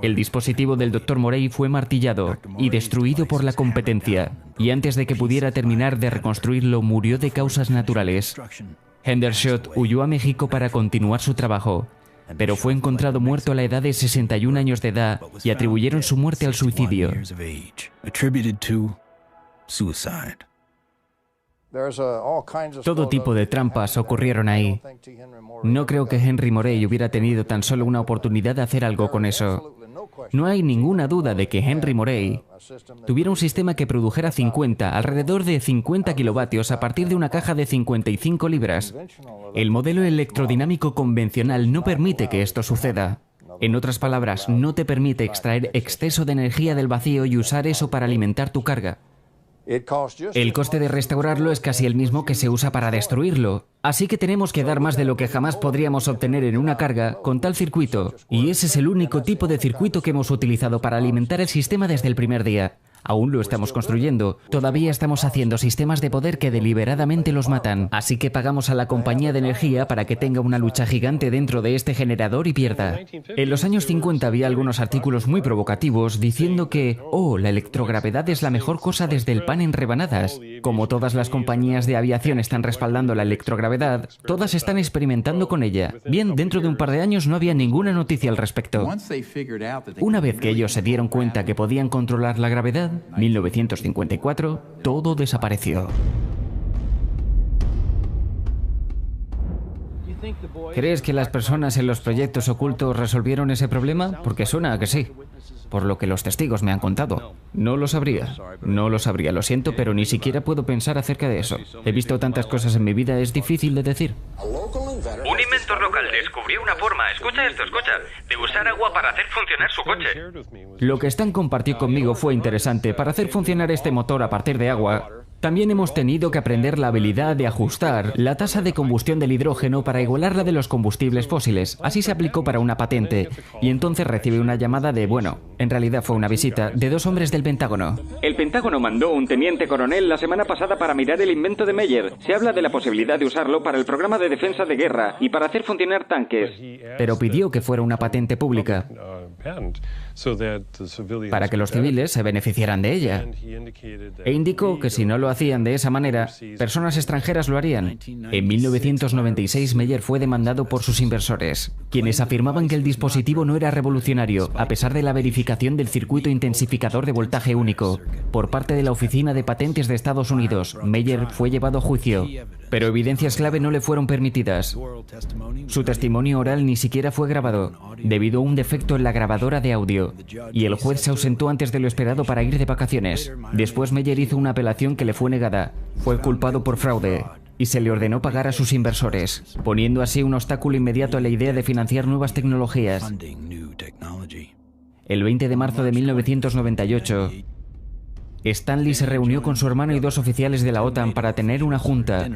El dispositivo del Dr. Moray fue martillado y destruido por la competencia, y antes de que pudiera terminar de reconstruirlo, murió de causas naturales. Hendershot huyó a México para continuar su trabajo, pero fue encontrado muerto a la edad de 61 años de edad y atribuyeron su muerte al suicidio. Todo tipo de trampas ocurrieron ahí. No creo que Henry Moray hubiera tenido tan solo una oportunidad de hacer algo con eso. No hay ninguna duda de que Henry Moray tuviera un sistema que produjera alrededor de 50 kilovatios a partir de una caja de 55 libras. El modelo electrodinámico convencional no permite que esto suceda. En otras palabras, no te permite extraer exceso de energía del vacío y usar eso para alimentar tu carga. El coste de restaurarlo es casi el mismo que se usa para destruirlo. Así que tenemos que dar más de lo que jamás podríamos obtener en una carga con tal circuito. Y ese es el único tipo de circuito que hemos utilizado para alimentar el sistema desde el primer día. Aún lo estamos construyendo. Todavía estamos haciendo sistemas de poder que deliberadamente los matan. Así que pagamos a la compañía de energía para que tenga una lucha gigante dentro de este generador y pierda. En los años 50 había algunos artículos muy provocativos diciendo que, la electrogravedad es la mejor cosa desde el pan en rebanadas. Como todas las compañías de aviación están respaldando la electrogravedad, todas están experimentando con ella. Bien, dentro de un par de años no había ninguna noticia al respecto. Una vez que ellos se dieron cuenta que podían controlar la gravedad, 1954, todo desapareció. ¿Crees que las personas en los proyectos ocultos resolvieron ese problema? Porque suena a que sí, por lo que los testigos me han contado. No lo sabría, lo siento, pero ni siquiera puedo pensar acerca de eso. He visto tantas cosas en mi vida, es difícil de decir. Un inventor local descubrió una forma, escucha esto, de usar agua para hacer funcionar su coche. Lo que Stan compartió conmigo fue interesante. Para hacer funcionar este motor a partir de agua, también hemos tenido que aprender la habilidad de ajustar la tasa de combustión del hidrógeno para igualar la de los combustibles fósiles. Así se aplicó para una patente. Y entonces recibe una llamada de, bueno, en realidad fue una visita, de 2 hombres del Pentágono. El Pentágono mandó un teniente coronel la semana pasada para mirar el invento de Meyer. Se habla de la posibilidad de usarlo para el programa de defensa de guerra y para hacer funcionar tanques. Pero pidió que fuera una patente pública para que los civiles se beneficiaran de ella. E indicó que si no lo hacían de esa manera, personas extranjeras lo harían. En 1996, Meyer fue demandado por sus inversores, quienes afirmaban que el dispositivo no era revolucionario, a pesar de la verificación del circuito intensificador de voltaje único. Por parte de la Oficina de Patentes de Estados Unidos, Meyer fue llevado a juicio, pero evidencias clave no le fueron permitidas. Su testimonio oral ni siquiera fue grabado, debido a un defecto en la grabadora de audio, y el juez se ausentó antes de lo esperado para ir de vacaciones. Después Meyer hizo una apelación que le fue negada. Fue culpado por fraude y se le ordenó pagar a sus inversores, poniendo así un obstáculo inmediato a la idea de financiar nuevas tecnologías. El 20 de marzo de 1998, Stanley se reunió con su hermano y 2 oficiales de la OTAN para tener una junta.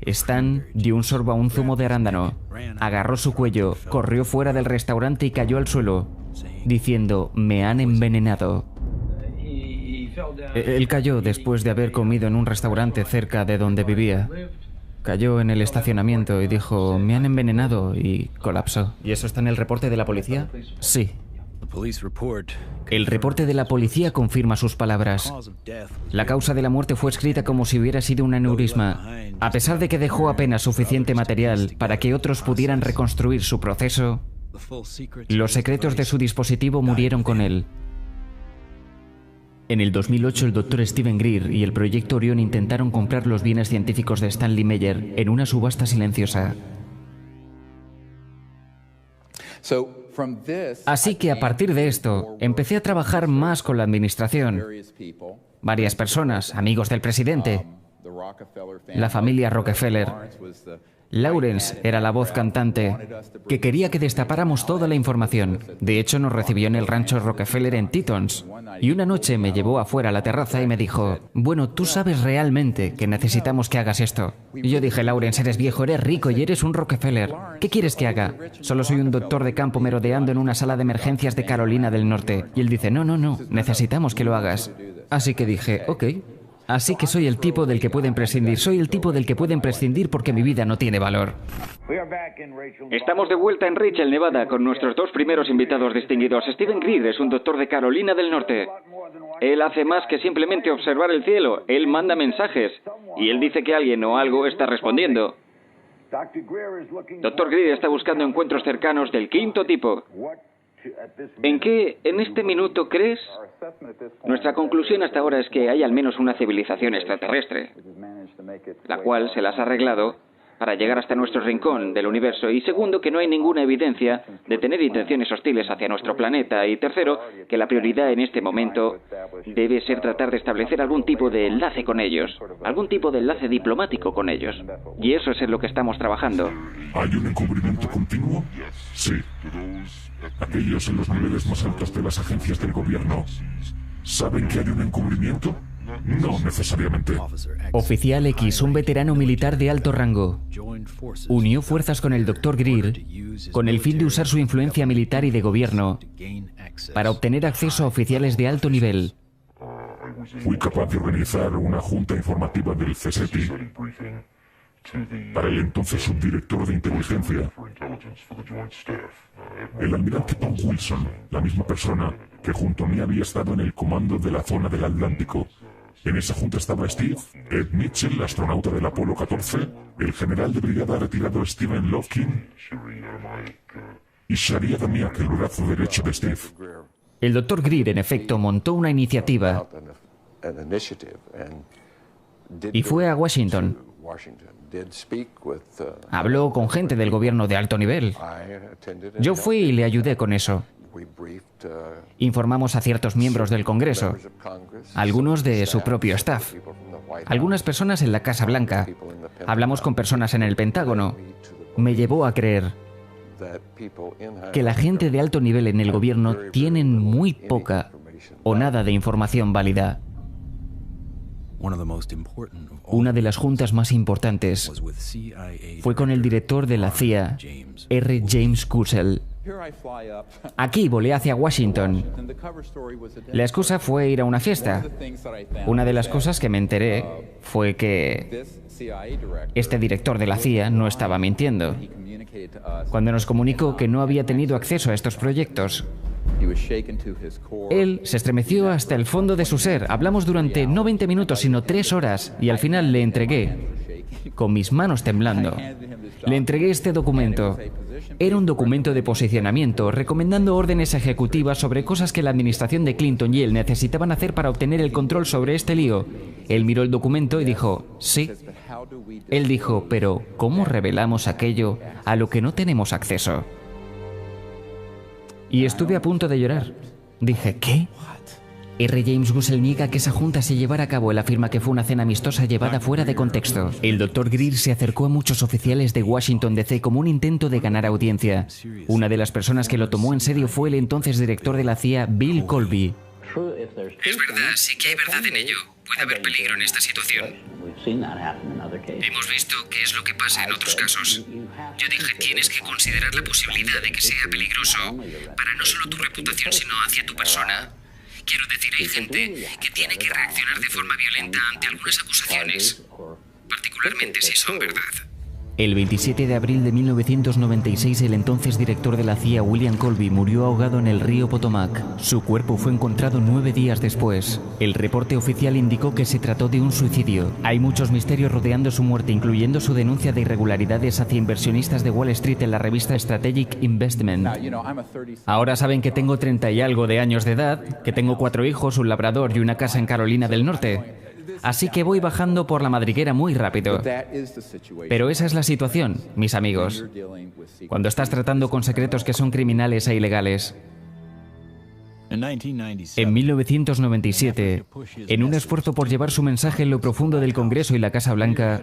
Stan dio un sorbo a un zumo de arándano, agarró su cuello, corrió fuera del restaurante y cayó al suelo, diciendo, "Me han envenenado". Él cayó después de haber comido en un restaurante cerca de donde vivía. Cayó en el estacionamiento y dijo, "Me han envenenado", y colapsó. ¿Y eso está en el reporte de la policía? Sí. El reporte de la policía confirma sus palabras. La causa de la muerte fue escrita como si hubiera sido un aneurisma. A pesar de que dejó apenas suficiente material para que otros pudieran reconstruir su proceso, los secretos de su dispositivo murieron con él. En el 2008, el Dr. Steven Greer y el Proyecto Orión intentaron comprar los bienes científicos de Stanley Meyer en una subasta silenciosa. Así que a partir de esto, empecé a trabajar más con la administración. Varias personas, amigos del presidente, la familia Rockefeller. Lawrence era la voz cantante que quería que destapáramos toda la información. De hecho, nos recibió en el rancho Rockefeller en Tetons. Y una noche me llevó afuera a la terraza y me dijo, "Bueno, tú sabes realmente que necesitamos que hagas esto". Y yo dije, "Lawrence, eres viejo, eres rico y eres un Rockefeller. ¿Qué quieres que haga? Solo soy un doctor de campo merodeando en una sala de emergencias de Carolina del Norte". Y él dice, no, necesitamos que lo hagas". Así que dije, ok. Así que soy el tipo del que pueden prescindir, porque mi vida no tiene valor. Estamos de vuelta en Rachel, Nevada, con nuestros 2 primeros invitados distinguidos. Steven Greer es un doctor de Carolina del Norte. Él hace más que simplemente observar el cielo. Él manda mensajes. Y él dice que alguien o algo está respondiendo. Dr. Greer está buscando encuentros cercanos del 5º tipo. ¿En qué, en este minuto, crees? Nuestra conclusión hasta ahora es que hay al menos una civilización extraterrestre, la cual se las ha arreglado para llegar hasta nuestro rincón del universo. Y segundo, que no hay ninguna evidencia de tener intenciones hostiles hacia nuestro planeta. Y tercero, que la prioridad en este momento debe ser tratar de establecer algún tipo de enlace con ellos, algún tipo de enlace diplomático con ellos. Y eso es en lo que estamos trabajando. ¿Hay un encubrimiento continuo? Sí. Aquellos en los niveles más altos de las agencias del gobierno ¿saben que hay un encubrimiento? No necesariamente. Oficial X, un veterano militar de alto rango, unió fuerzas con el Dr. Greer con el fin de usar su influencia militar y de gobierno para obtener acceso a oficiales de alto nivel. Fui capaz de organizar una junta informativa del CSETI para el entonces subdirector de inteligencia, el almirante Tom Wilson, la misma persona que junto a mí había estado en el comando de la zona del Atlántico. En esa junta estaba Steve, Ed Mitchell, astronauta del Apolo 14, el general de brigada retirado Stephen Lofkin y Sharia Damiak, el brazo derecho de Steve. El Dr. Greer, en efecto, montó una iniciativa y fue a Washington. Habló con gente del gobierno de alto nivel. Yo fui y le ayudé con eso. Informamos a ciertos miembros del Congreso, algunos de su propio staff, algunas personas en la Casa Blanca. Hablamos con personas en el Pentágono. Me llevó a creer que la gente de alto nivel en el gobierno tienen muy poca o nada de información válida. Una de las juntas más importantes fue con el director de la CIA, R. James Kussel. Aquí volé hacia Washington. La excusa fue ir a una fiesta. Una de las cosas que me enteré fue que este director de la CIA no estaba mintiendo. Cuando nos comunicó que no había tenido acceso a estos proyectos, él se estremeció hasta el fondo de su ser. Hablamos durante no 20 minutos, sino 3 horas, y al final le entregué, con mis manos temblando, le entregué este documento. Era un documento de posicionamiento, recomendando órdenes ejecutivas sobre cosas que la administración de Clinton y él necesitaban hacer para obtener el control sobre este lío. Él miró el documento y dijo, sí. Él dijo, pero ¿cómo revelamos aquello a lo que no tenemos acceso? Y estuve a punto de llorar. Dije, ¿qué? R. James Kussel niega que esa junta se llevara a cabo. Él afirma que fue una cena amistosa llevada fuera de contexto. El Dr. Greer se acercó a muchos oficiales de Washington, D.C. como un intento de ganar audiencia. Una de las personas que lo tomó en serio fue el entonces director de la CIA, Bill Colby. Es verdad, sí que hay verdad en ello. Puede haber peligro en esta situación. Hemos visto qué es lo que pasa en otros casos. Yo dije, tienes que considerar la posibilidad de que sea peligroso para no solo tu reputación, sino hacia tu persona. Quiero decir, hay gente que tiene que reaccionar de forma violenta ante algunas acusaciones, particularmente si son verdad. El 27 de abril de 1996, el entonces director de la CIA, William Colby, murió ahogado en el río Potomac. Su cuerpo fue encontrado 9 días después. El reporte oficial indicó que se trató de un suicidio. Hay muchos misterios rodeando su muerte, incluyendo su denuncia de irregularidades hacia inversionistas de Wall Street en la revista Strategic Investment. Ahora saben que tengo 30 y algo de años de edad, que tengo 4 hijos, un labrador y una casa en Carolina del Norte. Así que voy bajando por la madriguera muy rápido. Pero esa es la situación, mis amigos, cuando estás tratando con secretos que son criminales e ilegales. En 1997, en un esfuerzo por llevar su mensaje en lo profundo del Congreso y la Casa Blanca,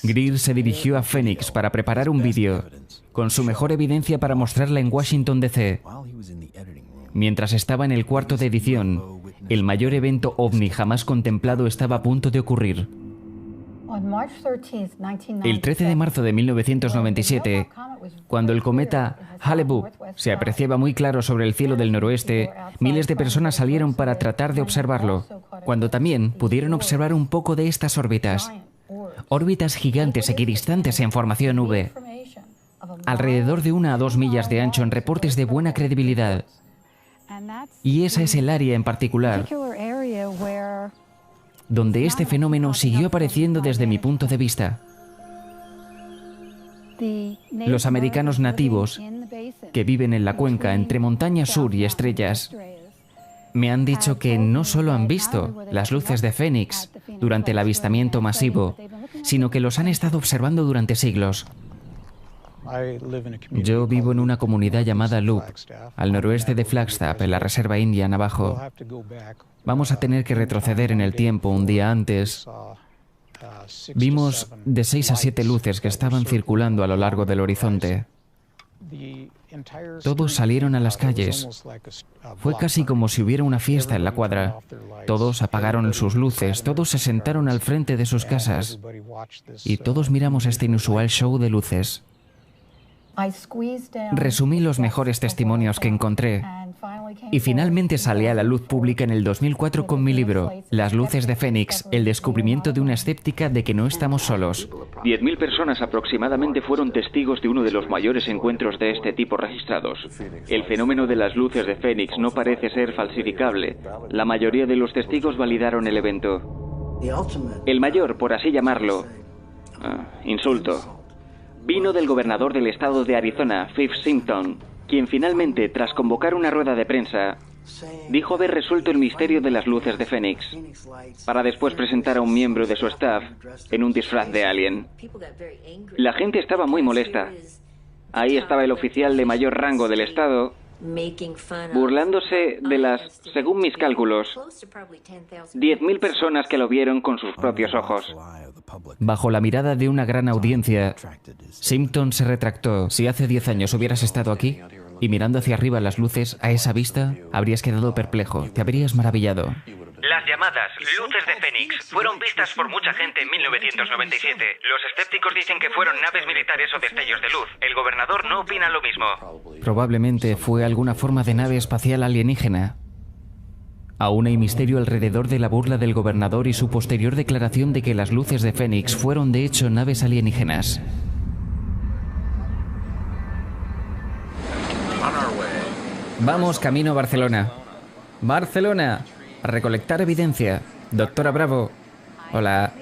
Greer se dirigió a Phoenix para preparar un vídeo, con su mejor evidencia para mostrarla en Washington, D.C. Mientras estaba en el cuarto de edición, el mayor evento ovni jamás contemplado estaba a punto de ocurrir. El 13 de marzo de 1997, cuando el cometa Hale-Bopp se apreciaba muy claro sobre el cielo del noroeste, miles de personas salieron para tratar de observarlo, cuando también pudieron observar un poco de estas órbitas. Órbitas gigantes equidistantes en formación V, alrededor de 1 a 2 millas de ancho en reportes de buena credibilidad. Y esa es el área en particular donde este fenómeno siguió apareciendo desde mi punto de vista. Los americanos nativos que viven en la cuenca entre Montaña Sur y Estrellas me han dicho que no solo han visto las luces de Phoenix durante el avistamiento masivo, sino que los han estado observando durante siglos. Yo vivo en una comunidad llamada Loop, al noroeste de Flagstaff, en la reserva india Navajo. Vamos a tener que retroceder en el tiempo un día antes. Vimos de 6 a 7 luces que estaban circulando a lo largo del horizonte. Todos salieron a las calles. Fue casi como si hubiera una fiesta en la cuadra. Todos apagaron sus luces, todos se sentaron al frente de sus casas y todos miramos este inusual show de luces. Resumí los mejores testimonios que encontré y finalmente salí a la luz pública en el 2004 con mi libro, Las luces de Phoenix, el descubrimiento de una escéptica de que no estamos solos. 10.000 personas aproximadamente fueron testigos de uno de los mayores encuentros de este tipo registrados. El fenómeno de las luces de Phoenix no parece ser falsificable. La mayoría de los testigos validaron el evento. El mayor, por así llamarlo, insulto, vino del gobernador del estado de Arizona, Phil Simpson, quien finalmente, tras convocar una rueda de prensa, dijo haber resuelto el misterio de las luces de Fénix, para después presentar a un miembro de su staff en un disfraz de alien. La gente estaba muy molesta. Ahí estaba el oficial de mayor rango del Estado, burlándose de las, según mis cálculos, 10.000 personas que lo vieron con sus propios ojos. Bajo la mirada de una gran audiencia, Simpson se retractó. Si hace 10 años hubieras estado aquí y mirando hacia arriba las luces, a esa vista, habrías quedado perplejo, te habrías maravillado. Las llamadas luces de Fénix fueron vistas por mucha gente en 1997. Los escépticos dicen que fueron naves militares o destellos de luz. El gobernador no opina lo mismo. Probablemente fue alguna forma de nave espacial alienígena. Aún hay misterio alrededor de la burla del gobernador y su posterior declaración de que las luces de Fénix fueron de hecho naves alienígenas. Vamos camino a Barcelona. ¡Barcelona! A recolectar evidencia. Doctora Bravo. Hola.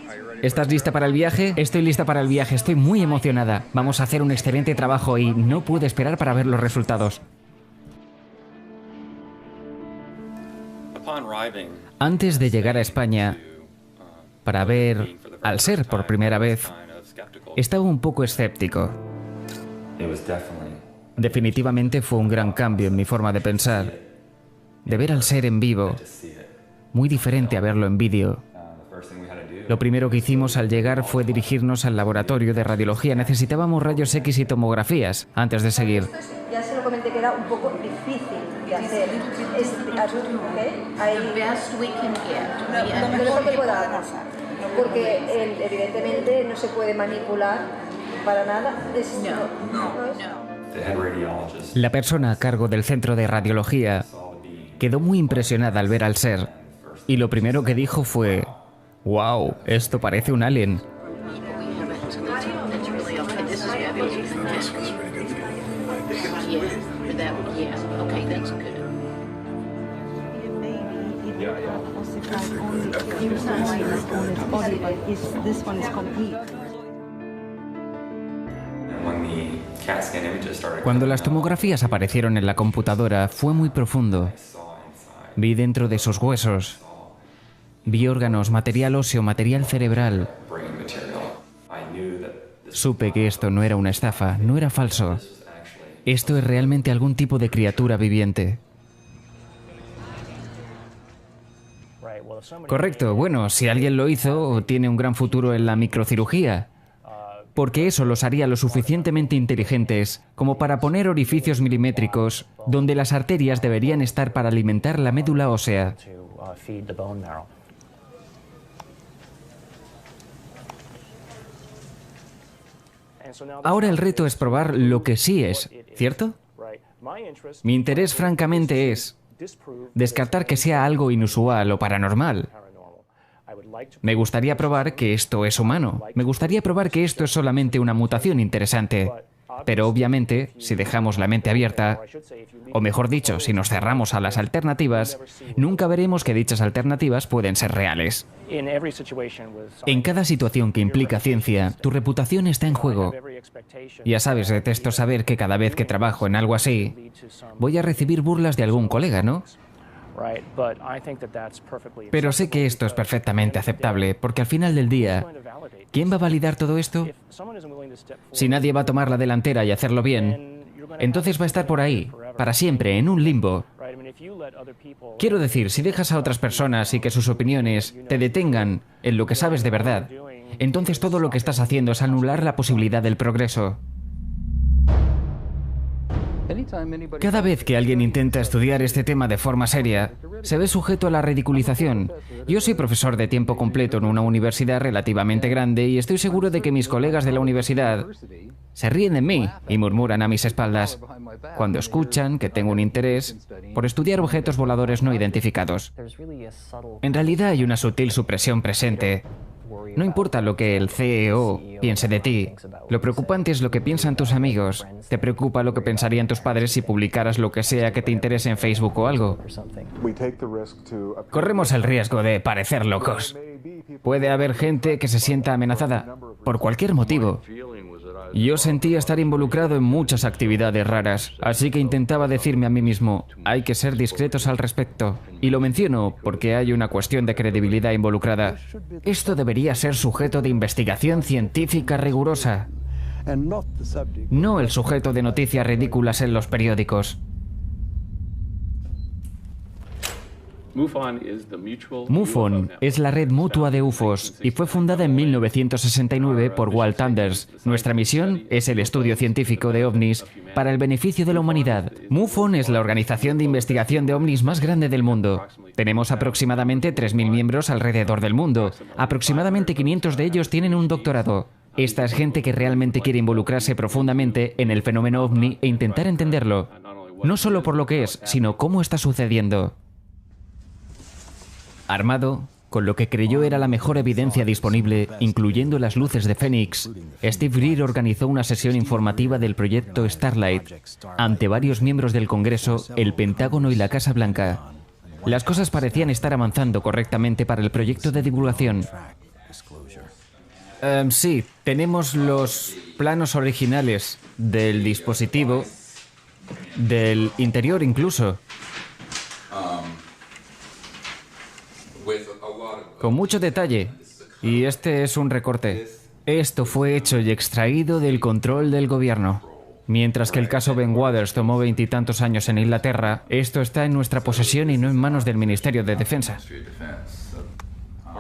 ¿Estás lista para el viaje? Estoy lista para el viaje, estoy muy emocionada. Vamos a hacer un excelente trabajo y no puedo esperar para ver los resultados. Antes de llegar a España, para ver al ser por primera vez, estaba un poco escéptico. Definitivamente fue un gran cambio en mi forma de pensar. De ver al ser en vivo, muy diferente a verlo en vídeo. Lo primero que hicimos al llegar fue dirigirnos al laboratorio de radiología. Necesitábamos rayos X y tomografías antes de seguir. Ya se lo comenté que era un poco difícil de hacer. Lo mejor que pueda pasar. Porque evidentemente no se puede manipular para nada. La persona a cargo del centro de radiología quedó muy impresionada al ver al ser. Y lo primero que dijo fue: ¡wow! Esto parece un alien. Cuando las tomografías aparecieron en la computadora, fue muy profundo. Vi dentro de esos huesos. Vi órganos, material óseo, material cerebral. Supe que esto no era una estafa, no era falso. Esto es realmente algún tipo de criatura viviente. Correcto, bueno, si alguien lo hizo, tiene un gran futuro en la microcirugía. Porque eso los haría lo suficientemente inteligentes como para poner orificios milimétricos donde las arterias deberían estar para alimentar la médula ósea. Ahora el reto es probar lo que sí es, ¿cierto? Mi interés francamente es descartar que sea algo inusual o paranormal. Me gustaría probar que esto es humano. Me gustaría probar que esto es solamente una mutación interesante. Pero obviamente, si dejamos la mente abierta, o mejor dicho, si nos cerramos a las alternativas, nunca veremos que dichas alternativas pueden ser reales. En cada situación que implica ciencia, tu reputación está en juego. Ya sabes, detesto saber que cada vez que trabajo en algo así, voy a recibir burlas de algún colega, ¿no? Pero sé que esto es perfectamente aceptable, porque al final del día, ¿quién va a validar todo esto? Si nadie va a tomar la delantera y hacerlo bien, entonces va a estar por ahí, para siempre, en un limbo. Quiero decir, si dejas a otras personas y que sus opiniones te detengan en lo que sabes de verdad, entonces todo lo que estás haciendo es anular la posibilidad del progreso. Cada vez que alguien intenta estudiar este tema de forma seria, se ve sujeto a la ridiculización. Yo soy profesor de tiempo completo en una universidad relativamente grande y estoy seguro de que mis colegas de la universidad se ríen de mí y murmuran a mis espaldas cuando escuchan que tengo un interés por estudiar objetos voladores no identificados. En realidad hay una sutil supresión presente. No importa lo que el CEO piense de ti, lo preocupante es lo que piensan tus amigos. ¿Te preocupa lo que pensarían tus padres si publicaras lo que sea que te interese en Facebook o algo? Corremos el riesgo de parecer locos. Puede haber gente que se sienta amenazada por cualquier motivo. Yo sentía estar involucrado en muchas actividades raras, así que intentaba decirme a mí mismo, hay que ser discretos al respecto. Y lo menciono porque hay una cuestión de credibilidad involucrada. Esto debería ser sujeto de investigación científica rigurosa, no el sujeto de noticias ridículas en los periódicos. MUFON es la red mutua de UFOs y fue fundada en 1969 por Walt Anders. Nuestra misión es el estudio científico de ovnis para el beneficio de la humanidad. MUFON es la organización de investigación de ovnis más grande del mundo. Tenemos aproximadamente 3.000 miembros alrededor del mundo. Aproximadamente 500 de ellos tienen un doctorado. Esta es gente que realmente quiere involucrarse profundamente en el fenómeno ovni e intentar entenderlo. No solo por lo que es, sino cómo está sucediendo. Armado con lo que creyó era la mejor evidencia disponible, incluyendo las luces de Fénix, Steve Greer organizó una sesión informativa del proyecto Starlight ante varios miembros del Congreso, el Pentágono y la Casa Blanca. Las cosas parecían estar avanzando correctamente para el proyecto de divulgación. Sí, tenemos los planos originales del dispositivo, del interior incluso. Con mucho detalle. Y este es un recorte. Esto fue hecho y extraído del control del gobierno. Mientras que el caso Ben Waters tomó 20 y tantos años en Inglaterra, esto está en nuestra posesión y no en manos del Ministerio de Defensa.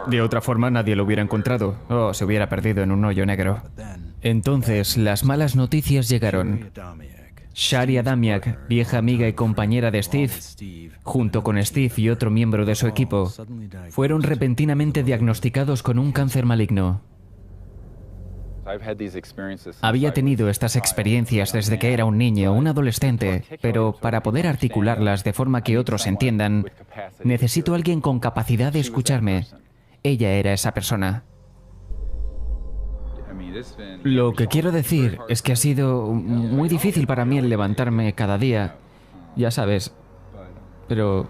De otra forma nadie lo hubiera encontrado, o se hubiera perdido en un hoyo negro. Entonces, las malas noticias llegaron. Shari Adamiak, vieja amiga y compañera de Steve, junto con Steve y otro miembro de su equipo, fueron repentinamente diagnosticados con un cáncer maligno. Había tenido estas experiencias desde que era un niño, un adolescente, pero para poder articularlas de forma que otros entiendan, necesito a alguien con capacidad de escucharme. Ella era esa persona. Lo que quiero decir es que ha sido muy difícil para mí el levantarme cada día, ya sabes, pero...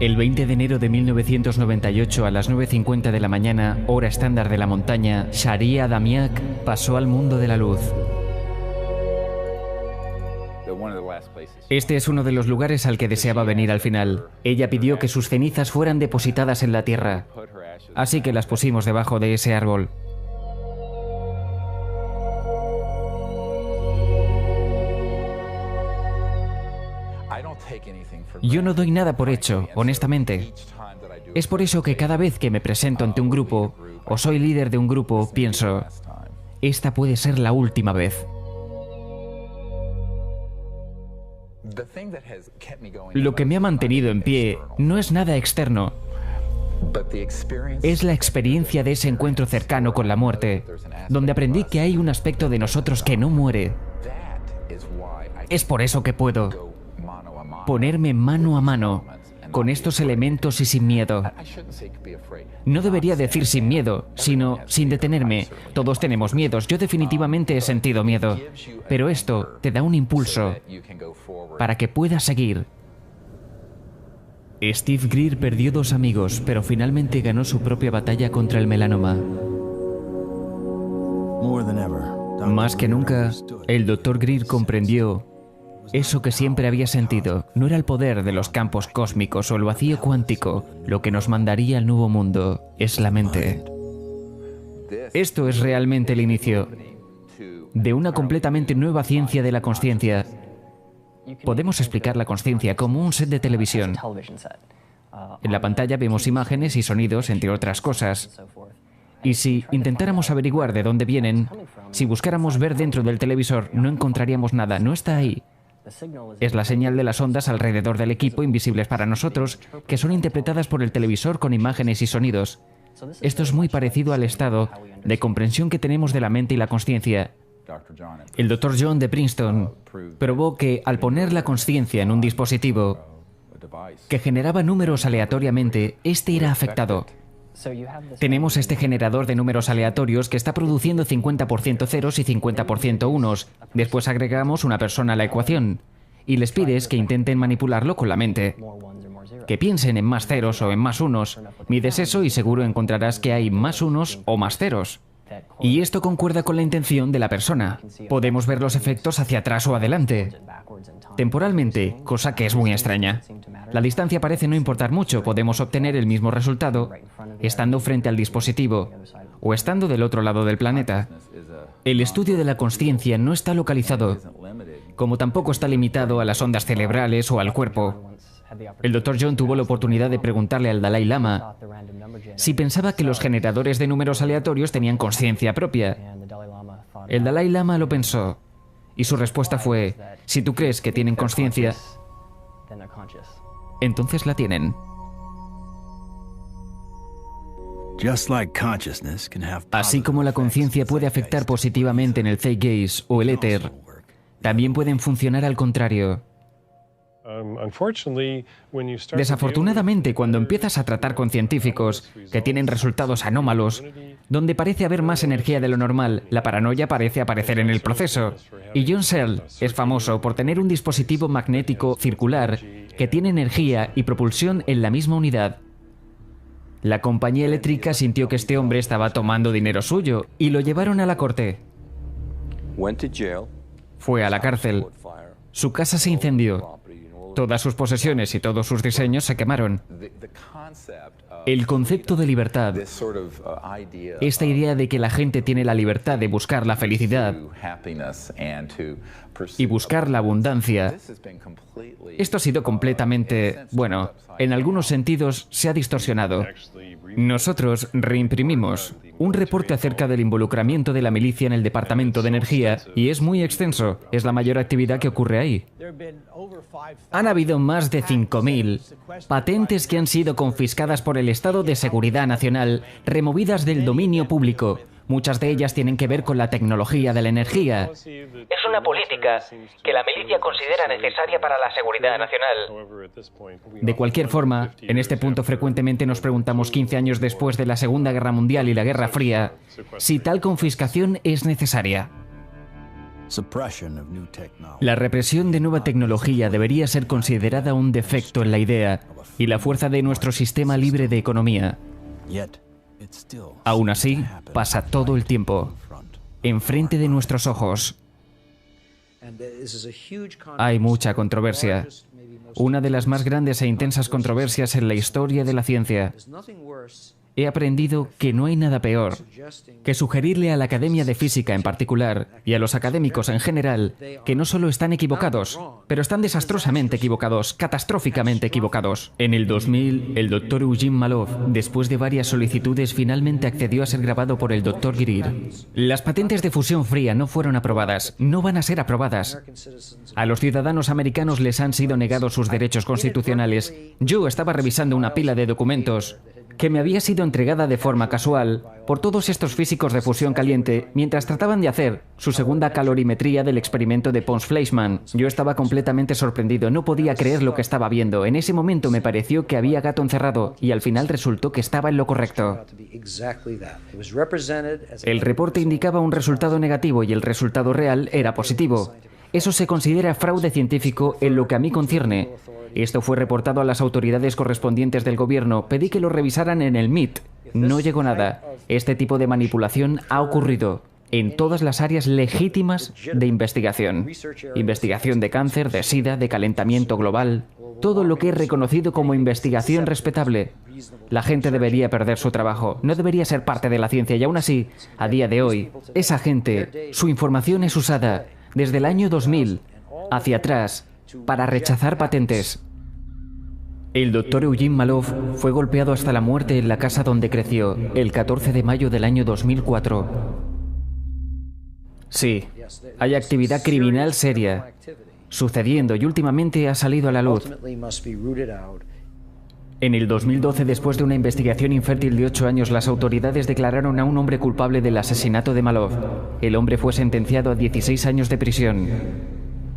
El 20 de enero de 1998 a las 9:50 de la mañana, hora estándar de la montaña, Shari Adamiak pasó al mundo de la luz. Este es uno de los lugares al que deseaba venir al final. Ella pidió que sus cenizas fueran depositadas en la tierra, así que las pusimos debajo de ese árbol. Yo no doy nada por hecho, honestamente. Es por eso que cada vez que me presento ante un grupo, o soy líder de un grupo, pienso, esta puede ser la última vez. Lo que me ha mantenido en pie no es nada externo. Es la experiencia de ese encuentro cercano con la muerte, donde aprendí que hay un aspecto de nosotros que no muere. Es por eso que puedo ponerme mano a mano con estos elementos y sin miedo. No debería decir sin miedo, sino sin detenerme. Todos tenemos miedos, yo definitivamente he sentido miedo, pero esto te da un impulso para que puedas seguir. Steve Greer perdió 2 amigos, pero finalmente ganó su propia batalla contra el melanoma. Más que nunca, el Dr. Greer comprendió eso que siempre había sentido. No era el poder de los campos cósmicos o el vacío cuántico lo que nos mandaría al nuevo mundo, es la mente. Esto es realmente el inicio de una completamente nueva ciencia de la consciencia. Podemos explicar la consciencia como un set de televisión. En la pantalla vemos imágenes y sonidos, entre otras cosas. Y si intentáramos averiguar de dónde vienen, si buscáramos ver dentro del televisor, no encontraríamos nada, no está ahí. Es la señal de las ondas alrededor del equipo, invisibles para nosotros, que son interpretadas por el televisor con imágenes y sonidos. Esto es muy parecido al estado de comprensión que tenemos de la mente y la consciencia. El Dr. John de Princeton probó que al poner la consciencia en un dispositivo que generaba números aleatoriamente, este era afectado. Tenemos este generador de números aleatorios que está produciendo 50% ceros y 50% unos. Después agregamos una persona a la ecuación y les pides que intenten manipularlo con la mente. Que piensen en más ceros o en más unos. Mides eso y seguro encontrarás que hay más unos o más ceros. Y esto concuerda con la intención de la persona. Podemos ver los efectos hacia atrás o adelante, temporalmente, cosa que es muy extraña. La distancia parece no importar mucho, podemos obtener el mismo resultado estando frente al dispositivo o estando del otro lado del planeta. El estudio de la consciencia no está localizado, como tampoco está limitado a las ondas cerebrales o al cuerpo. El Dr. John tuvo la oportunidad de preguntarle al Dalai Lama si pensaba que los generadores de números aleatorios tenían consciencia propia. El Dalai Lama lo pensó y su respuesta fue: si tú crees que tienen consciencia, entonces la tienen. Así como la conciencia puede afectar positivamente en el zeitgeist o el éter, también pueden funcionar al contrario. Desafortunadamente, cuando empiezas a tratar con científicos que tienen resultados anómalos, donde parece haber más energía de lo normal, la paranoia parece aparecer en el proceso. Y John Searle es famoso por tener un dispositivo magnético circular que tiene energía y propulsión en la misma unidad. La compañía eléctrica sintió que este hombre estaba tomando dinero suyo y lo llevaron a la corte. Fue a la cárcel. Su casa se incendió. Todas sus posesiones y todos sus diseños se quemaron. El concepto de libertad, esta idea de que la gente tiene la libertad de buscar la felicidad y buscar la abundancia, esto ha sido completamente, bueno, en algunos sentidos se ha distorsionado. Nosotros reimprimimos un reporte acerca del involucramiento de la milicia en el Departamento de Energía y es muy extenso, es la mayor actividad que ocurre ahí. Han habido más de 5.000 patentes que han sido confiscadas por el Estado de Seguridad Nacional, removidas del dominio público. Muchas de ellas tienen que ver con la tecnología de la energía. Es una política que la milicia considera necesaria para la seguridad nacional. De cualquier forma, en este punto frecuentemente nos preguntamos 15 años después de la Segunda Guerra Mundial y la Guerra Fría, si tal confiscación es necesaria. La represión de nueva tecnología debería ser considerada un defecto en la idea y la fuerza de nuestro sistema libre de economía. Aún así, pasa todo el tiempo, enfrente de nuestros ojos. Hay mucha controversia. Una de las más grandes e intensas controversias en la historia de la ciencia. He aprendido que no hay nada peor que sugerirle a la Academia de Física en particular y a los académicos en general que no solo están equivocados, pero están desastrosamente equivocados, catastróficamente equivocados. En el 2000, el Dr. Eugene Malov, después de varias solicitudes, finalmente accedió a ser grabado por el Dr. Greer. Las patentes de fusión fría no fueron aprobadas, no van a ser aprobadas. A los ciudadanos americanos les han sido negados sus derechos constitucionales. Yo estaba revisando una pila de documentos que me había sido entregada de forma casual por todos estos físicos de fusión caliente mientras trataban de hacer su segunda calorimetría del experimento de Pons-Fleischmann. Yo estaba completamente sorprendido, no podía creer lo que estaba viendo. En ese momento me pareció que había gato encerrado y al final resultó que estaba en lo correcto. El reporte indicaba un resultado negativo y el resultado real era positivo. Eso se considera fraude científico en lo que a mí concierne. Esto fue reportado a las autoridades correspondientes del gobierno. Pedí que lo revisaran en el MIT. No llegó nada. Este tipo de manipulación ha ocurrido en todas las áreas legítimas de investigación. Investigación de cáncer, de SIDA, de calentamiento global. Todo lo que es reconocido como investigación respetable. La gente debería perder su trabajo. No debería ser parte de la ciencia y aún así, a día de hoy, esa gente, su información es usada desde el año 2000 hacia atrás para rechazar patentes. El Dr. Eugene Malov fue golpeado hasta la muerte en la casa donde creció, el 14 de mayo del año 2004. Sí, hay actividad criminal seria sucediendo y últimamente ha salido a la luz. En el 2012, después de una investigación infértil de 8 años, las autoridades declararon a un hombre culpable del asesinato de Malov. El hombre fue sentenciado a 16 años de prisión.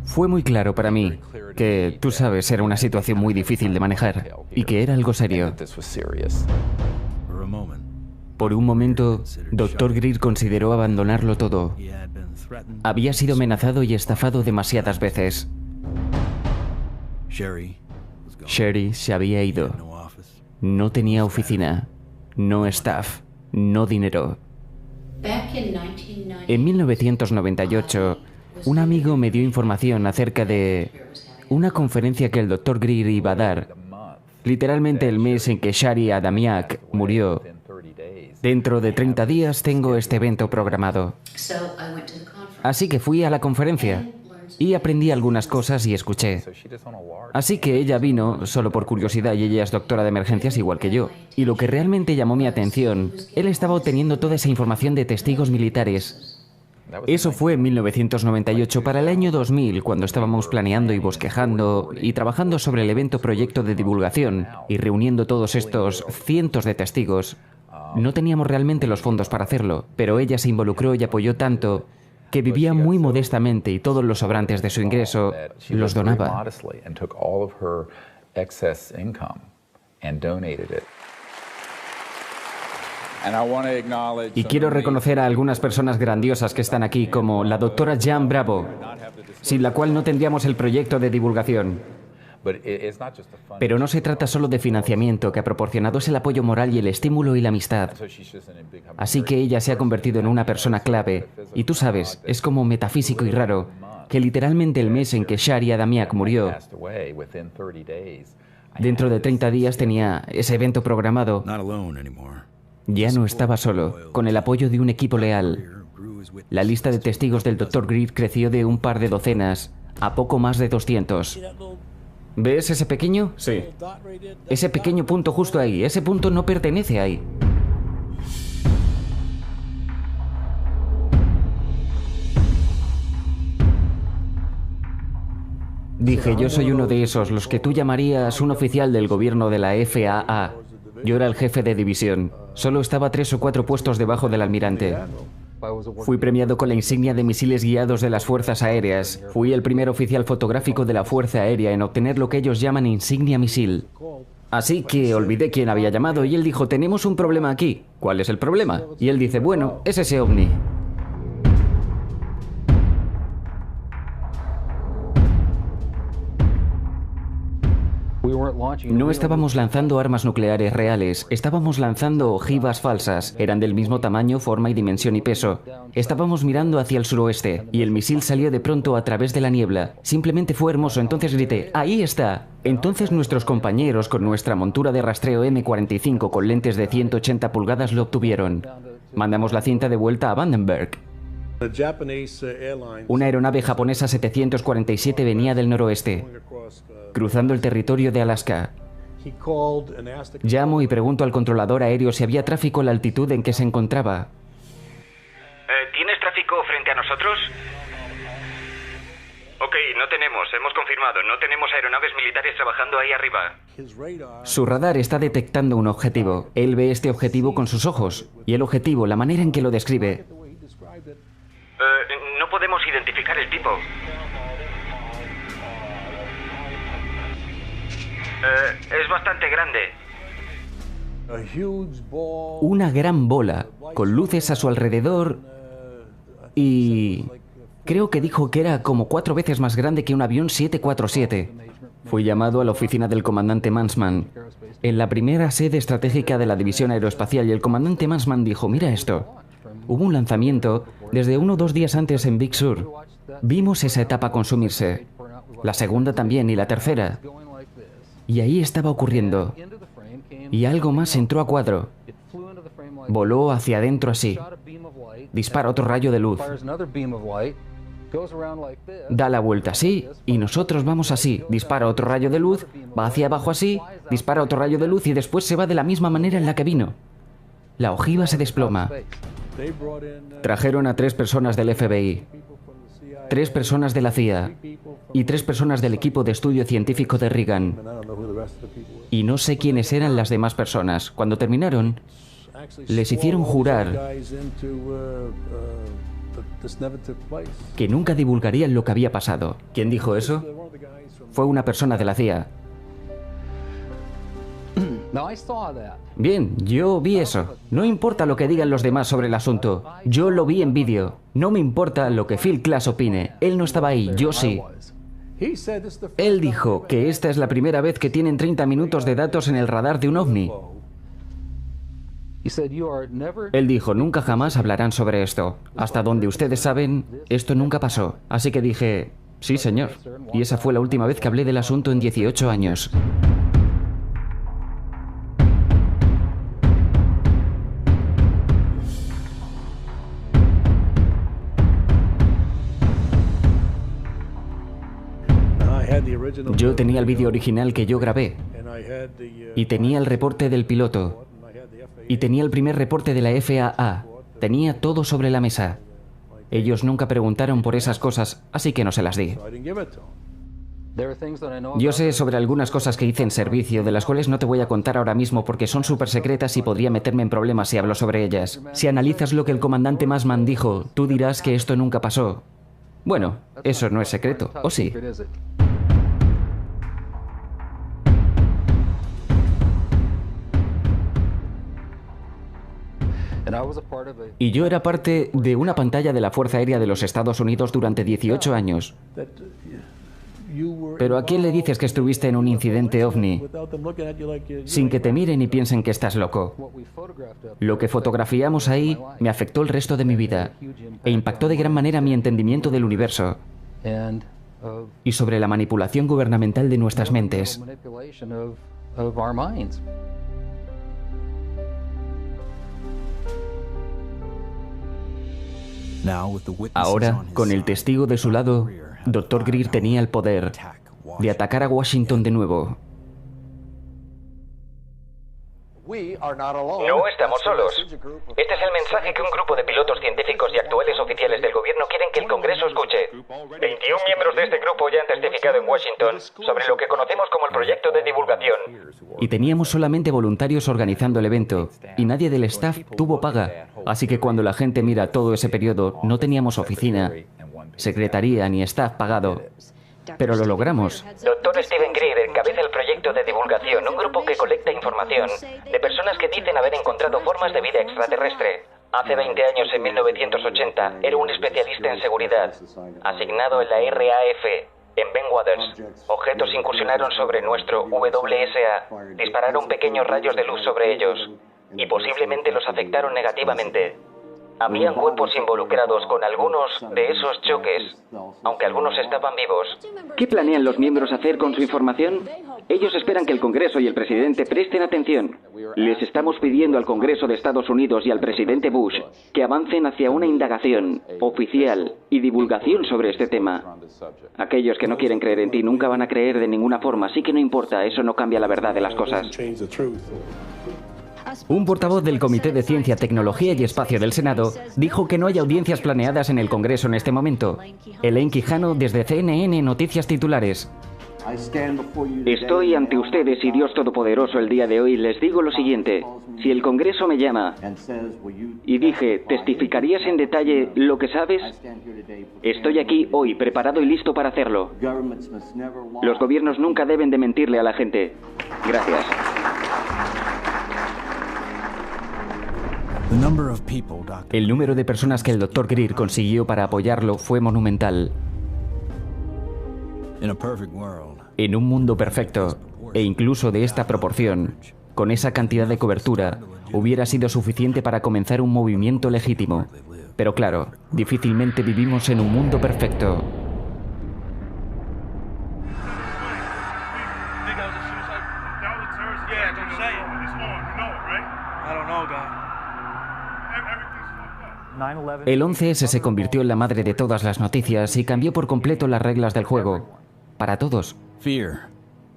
Fue muy claro para mí que, tú sabes, era una situación muy difícil de manejar y que era algo serio. Por un momento, Dr. Greer consideró abandonarlo todo. Había sido amenazado y estafado demasiadas veces. Sherry se había ido. No tenía oficina, no staff, no dinero. En 1998, un amigo me dio información acerca de una conferencia que el Dr. Greer iba a dar, literalmente el mes en que Shari Adamiak murió. Dentro de 30 días tengo este evento programado. Así que fui a la conferencia y aprendí algunas cosas y escuché. Así que ella vino solo por curiosidad y ella es doctora de emergencias igual que yo. Y lo que realmente llamó mi atención, él estaba obteniendo toda esa información de testigos militares. Eso fue en 1998. Para el año 2000, cuando estábamos planeando y bosquejando y trabajando sobre el evento proyecto de divulgación y reuniendo todos estos cientos de testigos, no teníamos realmente los fondos para hacerlo, pero ella se involucró y apoyó tanto que vivía muy modestamente y todos los sobrantes de su ingreso los donaba. Y quiero reconocer a algunas personas grandiosas que están aquí, como la doctora Jan Bravo, sin la cual no tendríamos el proyecto de divulgación. Pero no se trata solo de financiamiento, que ha proporcionado es el apoyo moral y el estímulo y la amistad. Así que ella se ha convertido en una persona clave. Y tú sabes, es como metafísico y raro, que literalmente el mes en que Shari Adamiak murió, dentro de 30 días tenía ese evento programado. Ya no estaba solo, con el apoyo de un equipo leal. La lista de testigos del Dr. Greer creció de un par de docenas a poco más de 200. ¿Ves ese pequeño? Sí. Ese pequeño punto justo ahí, ese punto no pertenece ahí. Dije, yo soy uno de esos, los que tú llamarías un oficial del gobierno de la FAA. Yo era el jefe de división. Solo estaba 3 o 4 puestos debajo del almirante. Fui premiado con la insignia de misiles guiados de las Fuerzas Aéreas. Fui el primer oficial fotográfico de la Fuerza Aérea en obtener lo que ellos llaman insignia misil. Así que olvidé quién había llamado y él dijo, tenemos un problema aquí. ¿Cuál es el problema? Y él dice, bueno, es ese ovni. No estábamos lanzando armas nucleares reales, estábamos lanzando ojivas falsas. Eran del mismo tamaño, forma y dimensión y peso. Estábamos mirando hacia el suroeste y el misil salió de pronto a través de la niebla. Simplemente fue hermoso, entonces grité, ¡ahí está! Entonces nuestros compañeros con nuestra montura de rastreo M45 con lentes de 180 pulgadas lo obtuvieron. Mandamos la cinta de vuelta a Vandenberg. Una aeronave japonesa 747 venía del noroeste, cruzando el territorio de Alaska. Llamo y pregunto al controlador aéreo si había tráfico a la altitud en que se encontraba. ¿Tienes tráfico frente a nosotros? Ok, no tenemos, hemos confirmado, no tenemos aeronaves militares trabajando ahí arriba. Su radar está detectando un objetivo. Él ve este objetivo con sus ojos. Y el objetivo, la manera en que lo describe. No podemos identificar el tipo. Es bastante grande. Una gran bola, con luces a su alrededor y... creo que dijo que era como 4 veces más grande que un avión 747. Fui llamado a la oficina del comandante Mansman, en la primera sede estratégica de la División Aeroespacial, y el comandante Mansman dijo, mira esto. Hubo un lanzamiento desde 1 o 2 días antes en Big Sur. Vimos esa etapa consumirse. La segunda también y la tercera. Y ahí estaba ocurriendo. Y algo más entró a cuadro. Voló hacia adentro así. Dispara otro rayo de luz. Da la vuelta así y nosotros vamos así. Dispara otro rayo de luz, va hacia abajo así, dispara otro rayo de luz y después se va de la misma manera en la que vino. La ojiva se desploma. Trajeron a 3 personas del FBI, 3 personas de la CIA y 3 personas del equipo de estudio científico de Reagan. Y no sé quiénes eran las demás personas. Cuando terminaron, les hicieron jurar que nunca divulgarían lo que había pasado. ¿Quién dijo eso? Fue una persona de la CIA. Bien, yo vi eso. No importa lo que digan los demás sobre el asunto. Yo lo vi en vídeo. No me importa lo que Phil Klass opine. Él no estaba ahí, yo sí. Él dijo que esta es la primera vez que tienen 30 minutos de datos en el radar de un ovni. Él dijo, nunca jamás hablarán sobre esto. Hasta donde ustedes saben, esto nunca pasó. Así que dije, sí, señor. Y esa fue la última vez que hablé del asunto en 18 años. Yo tenía el vídeo original que yo grabé. Y tenía el reporte del piloto. Y tenía el primer reporte de la FAA. Tenía todo sobre la mesa. Ellos nunca preguntaron por esas cosas, así que no se las di. Yo sé sobre algunas cosas que hice en servicio, de las cuales no te voy a contar ahora mismo porque son súper secretas y podría meterme en problemas si hablo sobre ellas. Si analizas lo que el comandante Massman dijo, tú dirás que esto nunca pasó. Bueno, eso no es secreto, ¿o sí? Y yo era parte de una pantalla de la Fuerza Aérea de los Estados Unidos durante 18 años. Pero ¿a quién le dices que estuviste en un incidente ovni sin que te miren y piensen que estás loco? Lo que fotografiamos ahí me afectó el resto de mi vida e impactó de gran manera mi entendimiento del universo y sobre la manipulación gubernamental de nuestras mentes. Ahora, con el testigo de su lado, Dr. Greer tenía el poder de atacar a Washington de nuevo. No estamos solos. Este es el mensaje que un grupo de pilotos científicos y actuales oficiales del gobierno quieren que el Congreso escuche. 21 miembros de este grupo ya han testificado en Washington sobre lo que conocemos como el proyecto de divulgación. Y teníamos solamente voluntarios organizando el evento, y nadie del staff tuvo paga. Así que cuando la gente mira todo ese periodo, no teníamos oficina, secretaría ni staff pagado. Pero lo logramos. Dr. Steven Greer encabeza el proyecto de divulgación, un grupo que colecta información de personas que dicen haber encontrado formas de vida extraterrestre. Hace 20 años, en 1980, era un especialista en seguridad, asignado en la RAF, en Ben Waters. Objetos incursionaron sobre nuestro WSA, dispararon pequeños rayos de luz sobre ellos y posiblemente los afectaron negativamente. Habían cuerpos involucrados con algunos de esos choques, aunque algunos estaban vivos. ¿Qué planean los miembros hacer con su información? Ellos esperan que el Congreso y el presidente presten atención. Les estamos pidiendo al Congreso de Estados Unidos y al presidente Bush que avancen hacia una indagación oficial y divulgación sobre este tema. Aquellos que no quieren creer en ti nunca van a creer de ninguna forma, así que no importa, eso no cambia la verdad de las cosas. Un portavoz del Comité de Ciencia, Tecnología y Espacio del Senado dijo que no hay audiencias planeadas en el Congreso en este momento. Elaine Quijano, desde CNN Noticias Titulares. Estoy ante ustedes y Dios Todopoderoso el día de hoy les digo lo siguiente. Si el Congreso me llama y dije, ¿testificarías en detalle lo que sabes? Estoy aquí hoy, preparado y listo para hacerlo. Los gobiernos nunca deben de mentirle a la gente. Gracias. El número de personas que el Dr. Greer consiguió para apoyarlo fue monumental. En un mundo perfecto, e incluso de esta proporción, con esa cantidad de cobertura, hubiera sido suficiente para comenzar un movimiento legítimo. Pero claro, difícilmente vivimos en un mundo perfecto. El 11S se convirtió en la madre de todas las noticias y cambió por completo las reglas del juego. Para todos.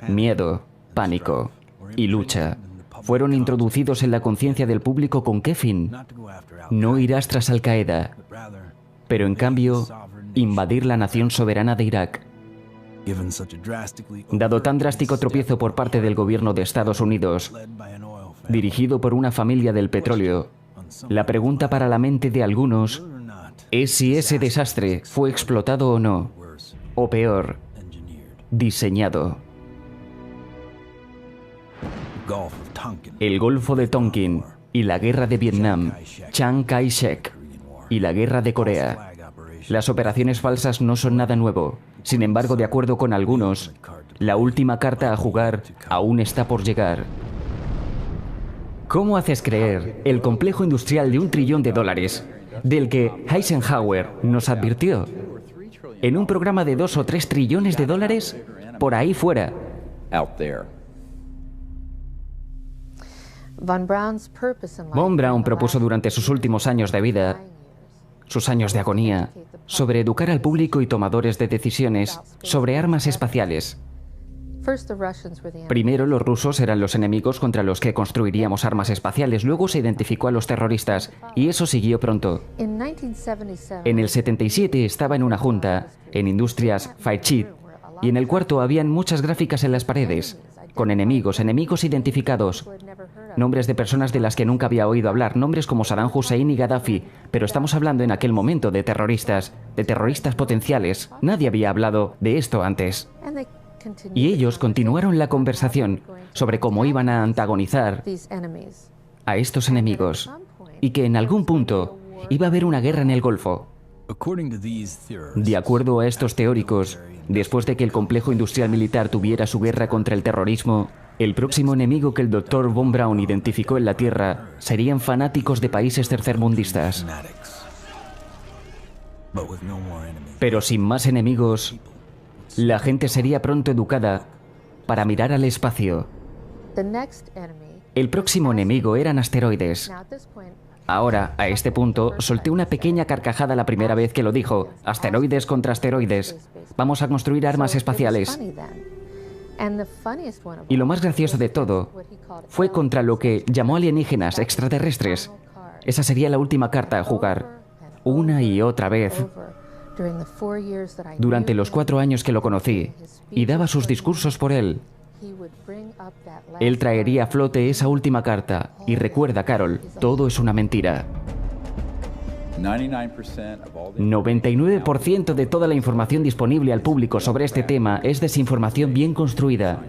Miedo, pánico y lucha fueron introducidos en la conciencia del público ¿con qué fin? No irás tras Al Qaeda, pero en cambio, invadir la nación soberana de Irak. Dado tan drástico tropiezo por parte del gobierno de Estados Unidos, dirigido por una familia del petróleo, la pregunta para la mente de algunos es si ese desastre fue explotado o no, o peor, diseñado. el Golfo de Tonkin y la Guerra de Vietnam, Chiang Kai-shek y la Guerra de Corea. Las operaciones falsas no son nada nuevo. Sin embargo, de acuerdo con algunos, la última carta a jugar aún está por llegar. ¿Cómo haces creer el complejo industrial de $1 trillón del que Eisenhower nos advirtió en un programa de 2 o 3 trillones de dólares por ahí fuera? Von Braun propuso durante sus últimos años de vida, sus años de agonía, sobre educar al público y tomadores de decisiones sobre armas espaciales. Primero, los rusos eran los enemigos contra los que construiríamos armas espaciales. Luego se identificó a los terroristas, y eso siguió pronto. En el 77 estaba en una junta, en Industrias Fairchild, y en el cuarto habían muchas gráficas en las paredes, con enemigos identificados, nombres de personas de las que nunca había oído hablar, nombres como Saddam Hussein y Gaddafi, pero estamos hablando en aquel momento de terroristas potenciales. Nadie había hablado de esto antes. Y ellos continuaron la conversación sobre cómo iban a antagonizar a estos enemigos y que en algún punto iba a haber una guerra en el Golfo. De acuerdo a estos teóricos, después de que el complejo industrial militar tuviera su guerra contra el terrorismo, el próximo enemigo que el Dr. Von Braun identificó en la Tierra serían fanáticos de países tercermundistas. Pero sin más enemigos, la gente sería pronto educada para mirar al espacio. El próximo enemigo eran asteroides. Ahora, a este punto, solté una pequeña carcajada la primera vez que lo dijo. Asteroides contra asteroides. Vamos a construir armas espaciales. Y lo más gracioso de todo fue contra lo que llamó alienígenas extraterrestres. Esa sería la última carta a jugar. Una y otra vez. Durante los 4 años que lo conocí, y daba sus discursos por él, él traería a flote esa última carta. Y recuerda, Carol, todo es una mentira. 99% de toda la información disponible al público sobre este tema es desinformación bien construida,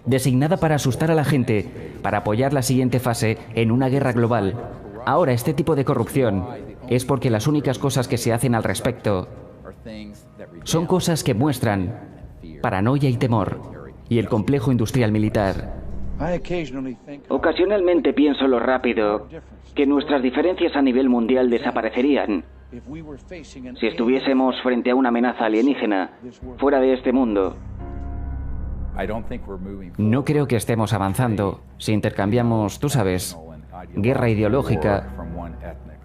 designada para asustar a la gente, para apoyar la siguiente fase en una guerra global. Ahora, este tipo de corrupción es porque las únicas cosas que se hacen al respecto son cosas que muestran paranoia y temor, y el complejo industrial militar. Ocasionalmente pienso lo rápido que nuestras diferencias a nivel mundial desaparecerían si estuviésemos frente a una amenaza alienígena fuera de este mundo. No creo que estemos avanzando si intercambiamos, tú sabes, guerra ideológica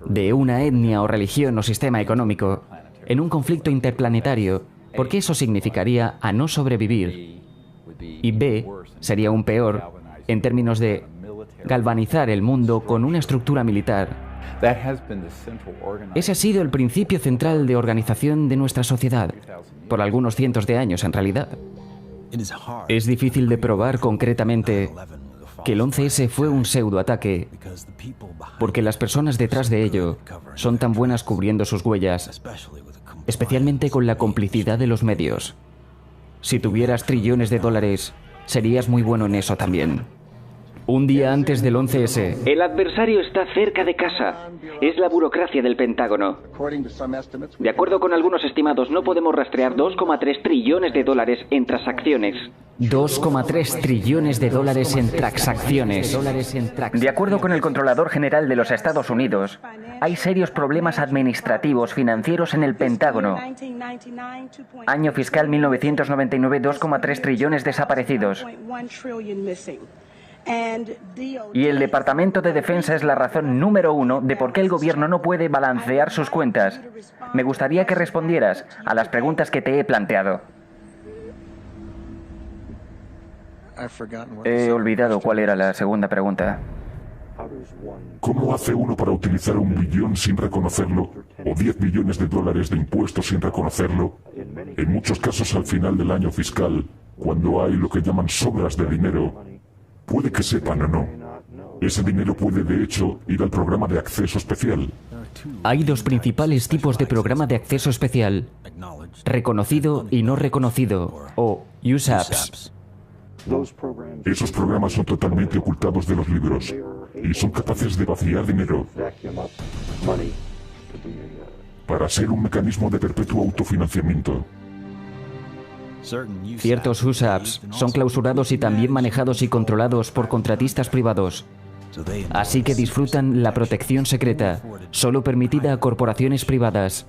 de una etnia o religión o sistema económico en un conflicto interplanetario, porque eso significaría a no sobrevivir. Y B, sería aún peor en términos de galvanizar el mundo con una estructura militar. Ese ha sido el principio central de organización de nuestra sociedad, por algunos cientos de años en realidad. Es difícil de probar concretamente que el 11S fue un pseudoataque, porque las personas detrás de ello son tan buenas cubriendo sus huellas, especialmente con la complicidad de los medios. Si tuvieras trillones de dólares, serías muy bueno en eso también. Un día antes del 11S. El adversario está cerca de casa. Es la burocracia del Pentágono. De acuerdo con algunos estimados, no podemos rastrear 2,3 trillones de dólares en transacciones. 2,3 trillones de dólares en transacciones. De acuerdo con el Controlador General de los Estados Unidos, hay serios problemas administrativos financieros en el Pentágono. Año fiscal 1999, 2,3 trillones desaparecidos. Y el Departamento de Defensa es la razón número 1 de por qué el gobierno no puede balancear sus cuentas. Me gustaría que respondieras a las preguntas que te he planteado. He olvidado cuál era la segunda pregunta. ¿Cómo hace uno para utilizar 1 billón sin reconocerlo? ¿O 10 billones de dólares de impuestos sin reconocerlo? En muchos casos, al final del año fiscal, cuando hay lo que llaman sobras de dinero, puede que sepan o no. Ese dinero puede, de hecho, ir al programa de acceso especial. Hay 2 principales tipos de programa de acceso especial: reconocido y no reconocido, o USAPs. Esos programas son totalmente ocultados de los libros y son capaces de vaciar dinero para ser un mecanismo de perpetuo autofinanciamiento. Ciertos USAPs son clausurados y también manejados y controlados por contratistas privados. Así que disfrutan la protección secreta, solo permitida a corporaciones privadas.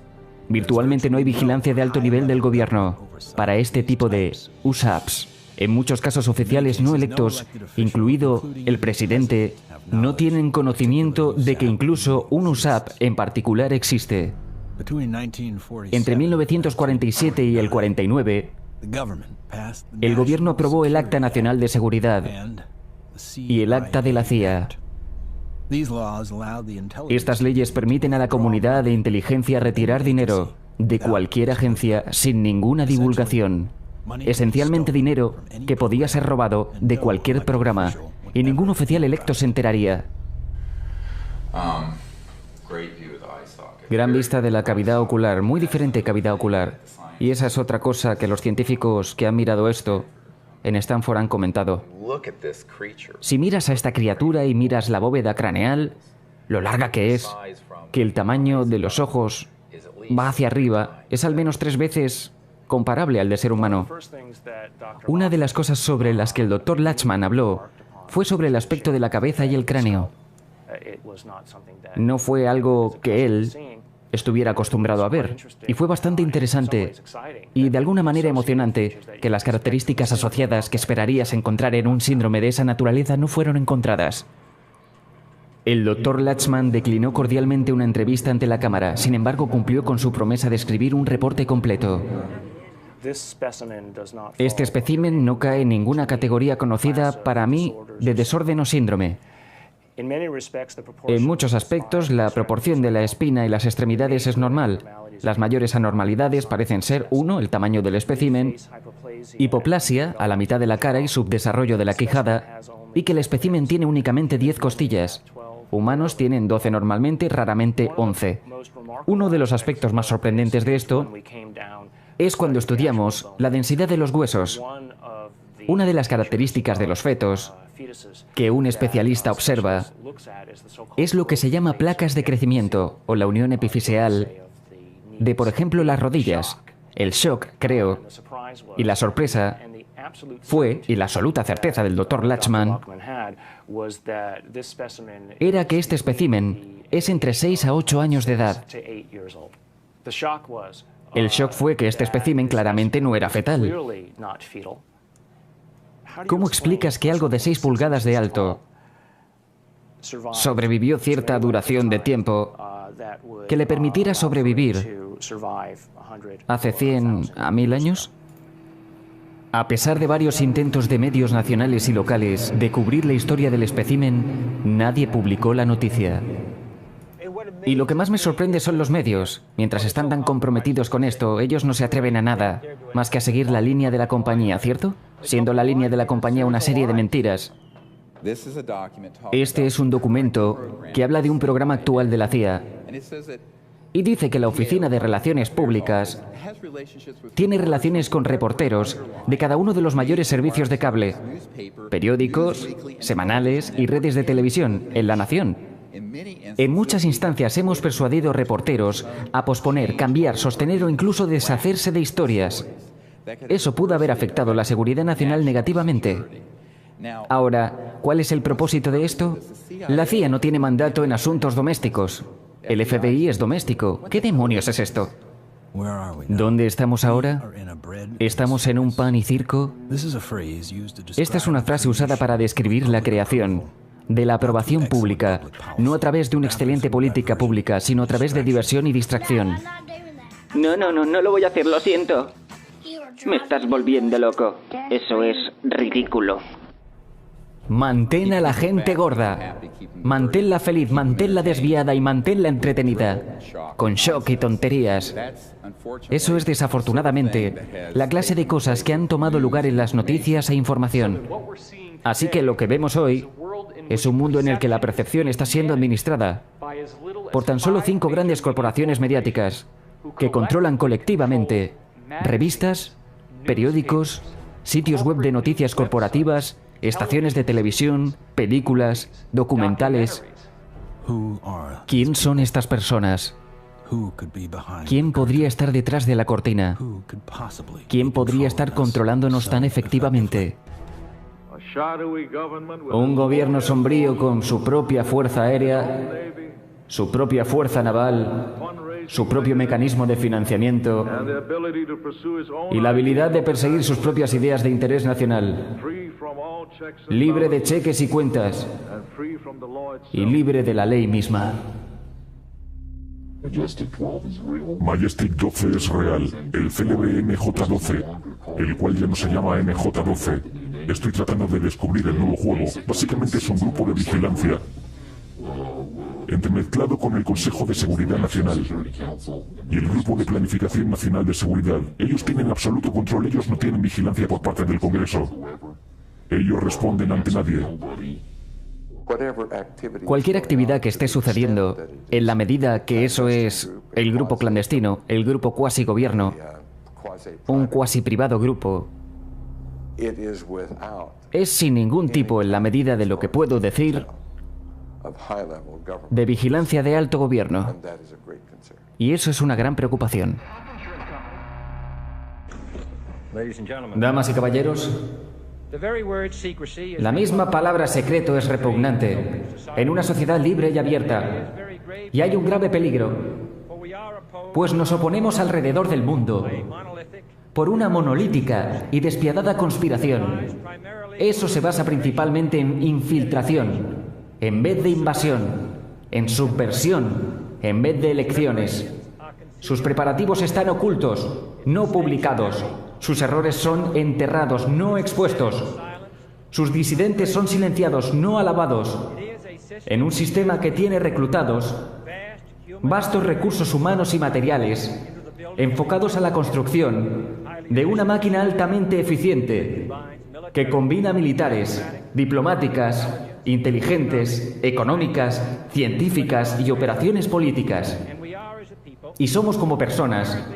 Virtualmente no hay vigilancia de alto nivel del gobierno para este tipo de USAPs. En muchos casos oficiales no electos, incluido el presidente, no tienen conocimiento de que incluso un USAP en particular existe. Entre 1947 y el 49, el gobierno aprobó el Acta Nacional de Seguridad y el Acta de la CIA. Estas leyes permiten a la comunidad de inteligencia retirar dinero de cualquier agencia sin ninguna divulgación. Esencialmente dinero que podía ser robado de cualquier programa y ningún oficial electo se enteraría. Gran vista de la cavidad ocular, muy diferente cavidad ocular. Y esa es otra cosa que los científicos que han mirado esto en Stanford han comentado. Si miras a esta criatura y miras la bóveda craneal, lo larga que es, que el tamaño de los ojos va hacia arriba, es al menos 3 veces comparable al de ser humano. Una de las cosas sobre las que el Dr. Lachman habló fue sobre el aspecto de la cabeza y el cráneo. No fue algo que él estuviera acostumbrado a ver, y fue bastante interesante y de alguna manera emocionante que las características asociadas que esperarías encontrar en un síndrome de esa naturaleza no fueron encontradas. El Dr. Lachman declinó cordialmente una entrevista ante la cámara, sin embargo cumplió con su promesa de escribir un reporte completo. Este espécimen no cae en ninguna categoría conocida para mí de desorden o síndrome. En muchos aspectos, la proporción de la espina y las extremidades es normal. Las mayores anormalidades parecen ser 1, el tamaño del espécimen, hipoplasia a la mitad de la cara y subdesarrollo de la quijada, y que el espécimen tiene únicamente 10 costillas. Humanos tienen 12 normalmente, raramente 11. Uno de los aspectos más sorprendentes de esto es cuando estudiamos la densidad de los huesos. Una de las características de los fetos que un especialista observa es lo que se llama placas de crecimiento o la unión epifisial de, por ejemplo, las rodillas. El shock, creo, y la sorpresa fue, y la absoluta certeza del Dr. Lachman, era que este espécimen es entre 6 a 8 años de edad. El shock fue que este espécimen claramente no era fetal. ¿Cómo explicas que algo de 6 pulgadas de alto sobrevivió cierta duración de tiempo que le permitiera sobrevivir hace 100 a 1000 años? A pesar de varios intentos de medios nacionales y locales de cubrir la historia del espécimen, nadie publicó la noticia. Y lo que más me sorprende son los medios. Mientras están tan comprometidos con esto, ellos no se atreven a nada más que a seguir la línea de la compañía, ¿cierto? Siendo la línea de la compañía una serie de mentiras. Este es un documento que habla de un programa actual de la CIA y dice que la Oficina de Relaciones Públicas tiene relaciones con reporteros de cada uno de los mayores servicios de cable, periódicos, semanales y redes de televisión en La Nación. En muchas instancias hemos persuadido reporteros a posponer, cambiar, sostener o incluso deshacerse de historias. Eso pudo haber afectado la seguridad nacional negativamente. Ahora, ¿cuál es el propósito de esto? La CIA no tiene mandato en asuntos domésticos. El FBI es doméstico. ¿Qué demonios es esto? ¿Dónde estamos ahora? ¿Estamos en un pan y circo? Esta es una frase usada para describir la creación de la aprobación pública, no a través de una excelente política pública, sino a través de diversión y distracción. No lo voy a hacer, lo siento. Me estás volviendo loco. Eso es ridículo. Mantén a la gente gorda. Manténla feliz, manténla desviada y manténla entretenida. Con shock y tonterías. Eso es desafortunadamente la clase de cosas que han tomado lugar en las noticias e información. Así que lo que vemos hoy es un mundo en el que la percepción está siendo administrada por tan solo 5 grandes corporaciones mediáticas que controlan colectivamente revistas, periódicos, sitios web de noticias corporativas, estaciones de televisión, películas, documentales. ¿Quién son estas personas? ¿Quién podría estar detrás de la cortina? ¿Quién podría estar controlándonos tan efectivamente? Un gobierno sombrío con su propia fuerza aérea, su propia fuerza naval, su propio mecanismo de financiamiento y la habilidad de perseguir sus propias ideas de interés nacional, libre de cheques y cuentas y libre de la ley misma. Majestic 12 es real, el CLB MJ12, el cual ya no se llama MJ12. Estoy tratando de descubrir el nuevo juego. Básicamente es un grupo de vigilancia, entremezclado con el Consejo de Seguridad Nacional y el Grupo de Planificación Nacional de Seguridad. Ellos tienen absoluto control, ellos no tienen vigilancia por parte del Congreso. Ellos responden ante nadie. Cualquier actividad que esté sucediendo, en la medida que eso es el grupo clandestino, el grupo cuasi gobierno, un cuasi privado grupo, es sin ningún tipo, en la medida de lo que puedo decir, de vigilancia de alto gobierno. Y eso es una gran preocupación. Damas y caballeros, la misma palabra secreto es repugnante en una sociedad libre y abierta. Y hay un grave peligro, pues nos oponemos alrededor del mundo por una monolítica y despiadada conspiración. Eso se basa principalmente en infiltración, en vez de invasión, en subversión, en vez de elecciones. Sus preparativos están ocultos, no publicados. Sus errores son enterrados, no expuestos. Sus disidentes son silenciados, no alabados. En un sistema que tiene reclutados vastos recursos humanos y materiales enfocados a la construcción de una máquina altamente eficiente que combina militares, diplomáticas, inteligentes, económicas, científicas y operaciones políticas. Y somos como personas,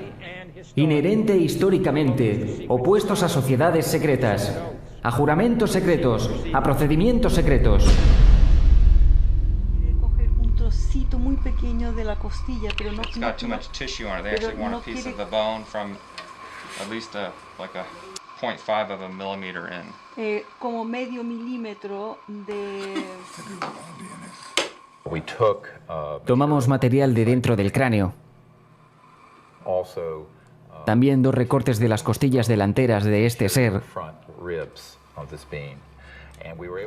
inherente e históricamente, opuestos a sociedades secretas, a juramentos secretos, a procedimientos secretos. Coge un trocito muy pequeño de la costilla, pero no quiere... como medio milímetro de... Tomamos material de dentro del cráneo. También 2 recortes de las costillas delanteras de este ser.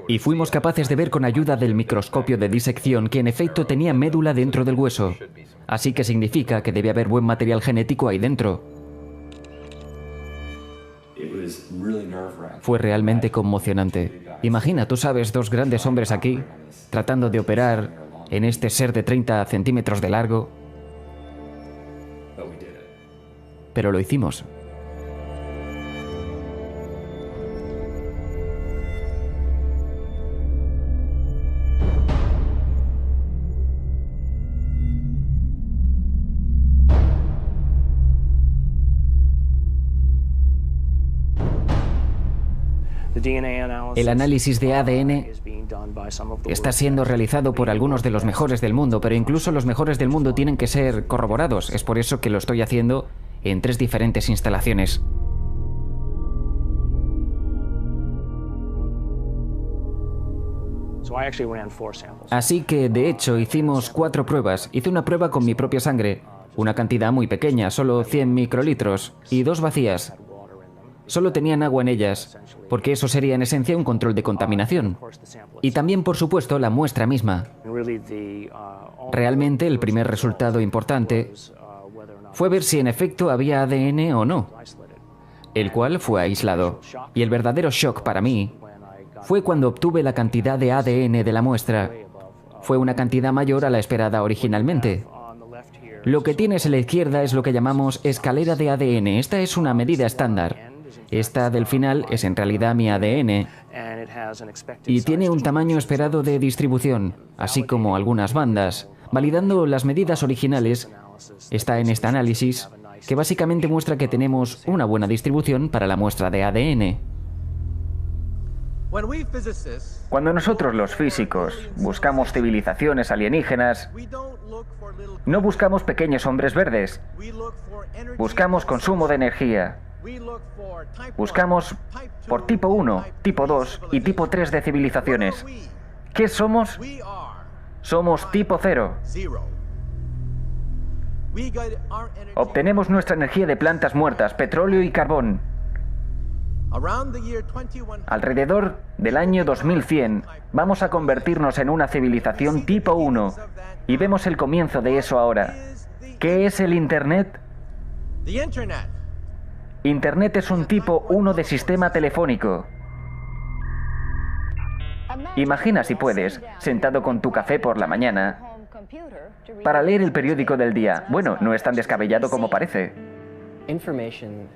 Y fuimos capaces de ver con ayuda del microscopio de disección que en efecto tenía médula dentro del hueso. Así que significa que debe haber buen material genético ahí dentro. Fue realmente conmocionante. Imagina, tú sabes, 2 grandes hombres aquí, tratando de operar en este ser de 30 centímetros de largo. Pero lo hicimos. El análisis de ADN está siendo realizado por algunos de los mejores del mundo, pero incluso los mejores del mundo tienen que ser corroborados. Es por eso que lo estoy haciendo en 3 diferentes instalaciones. Así que, de hecho, hicimos 4 pruebas. Hice una prueba con mi propia sangre, una cantidad muy pequeña, solo 100 microlitros, y 2 vacías. Solo tenían agua en ellas, porque eso sería en esencia un control de contaminación. Y también, por supuesto, la muestra misma. Realmente, el primer resultado importante fue ver si en efecto había ADN o no, el cual fue aislado. Y el verdadero shock para mí fue cuando obtuve la cantidad de ADN de la muestra. Fue una cantidad mayor a la esperada originalmente. Lo que tienes a la izquierda es lo que llamamos escalera de ADN. Esta es una medida estándar. Esta del final es en realidad mi ADN y tiene un tamaño esperado de distribución, así como algunas bandas. Validando las medidas originales, está en este análisis, que básicamente muestra que tenemos una buena distribución para la muestra de ADN. Cuando nosotros los físicos buscamos civilizaciones alienígenas, no buscamos pequeños hombres verdes, buscamos consumo de energía, buscamos por tipo 1, tipo 2 y tipo 3 de civilizaciones. ¿Qué somos? Somos tipo 0. Obtenemos nuestra energía de plantas muertas, petróleo y carbón. Alrededor del año 2100 vamos a convertirnos en una civilización tipo 1 y vemos el comienzo de eso ahora. ¿Qué es el Internet? Internet es un tipo 1 de sistema telefónico. Imagina, si puedes, sentado con tu café por la mañana para leer el periódico del día. Bueno, no es tan descabellado como parece.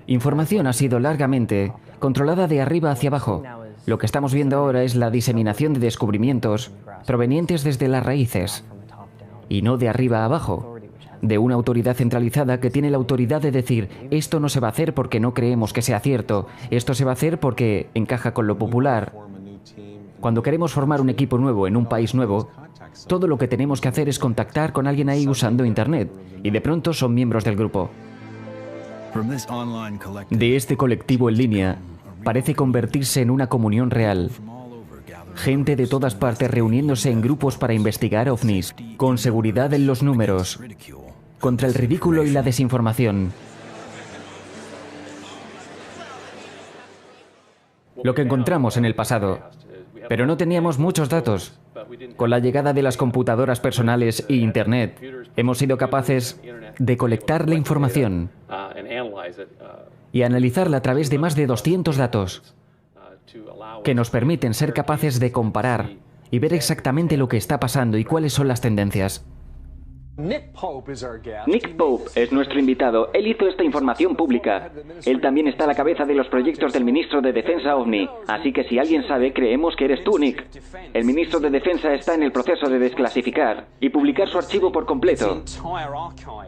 Información ha sido largamente controlada de arriba hacia abajo. Lo que estamos viendo ahora es la diseminación de descubrimientos provenientes desde las raíces y no de arriba a abajo, de una autoridad centralizada que tiene la autoridad de decir: esto no se va a hacer porque no creemos que sea cierto, esto se va a hacer porque encaja con lo popular. Cuando queremos formar un equipo nuevo en un país nuevo, todo lo que tenemos que hacer es contactar con alguien ahí usando Internet, y de pronto son miembros del grupo. De este colectivo en línea parece convertirse en una comunión real. Gente de todas partes reuniéndose en grupos para investigar ovnis, con seguridad en los números, contra el ridículo y la desinformación. Lo que encontramos en el pasado, pero no teníamos muchos datos. Con la llegada de las computadoras personales e Internet, hemos sido capaces de colectar la información y analizarla a través de más de 200 datos que nos permiten ser capaces de comparar y ver exactamente lo que está pasando y cuáles son las tendencias. Nick Pope es nuestro invitado. Él hizo esta información pública. Él también está a la cabeza de los proyectos del ministro de Defensa OVNI. Así que si alguien sabe, creemos que eres tú, Nick. El ministro de Defensa está en el proceso de desclasificar y publicar su archivo por completo,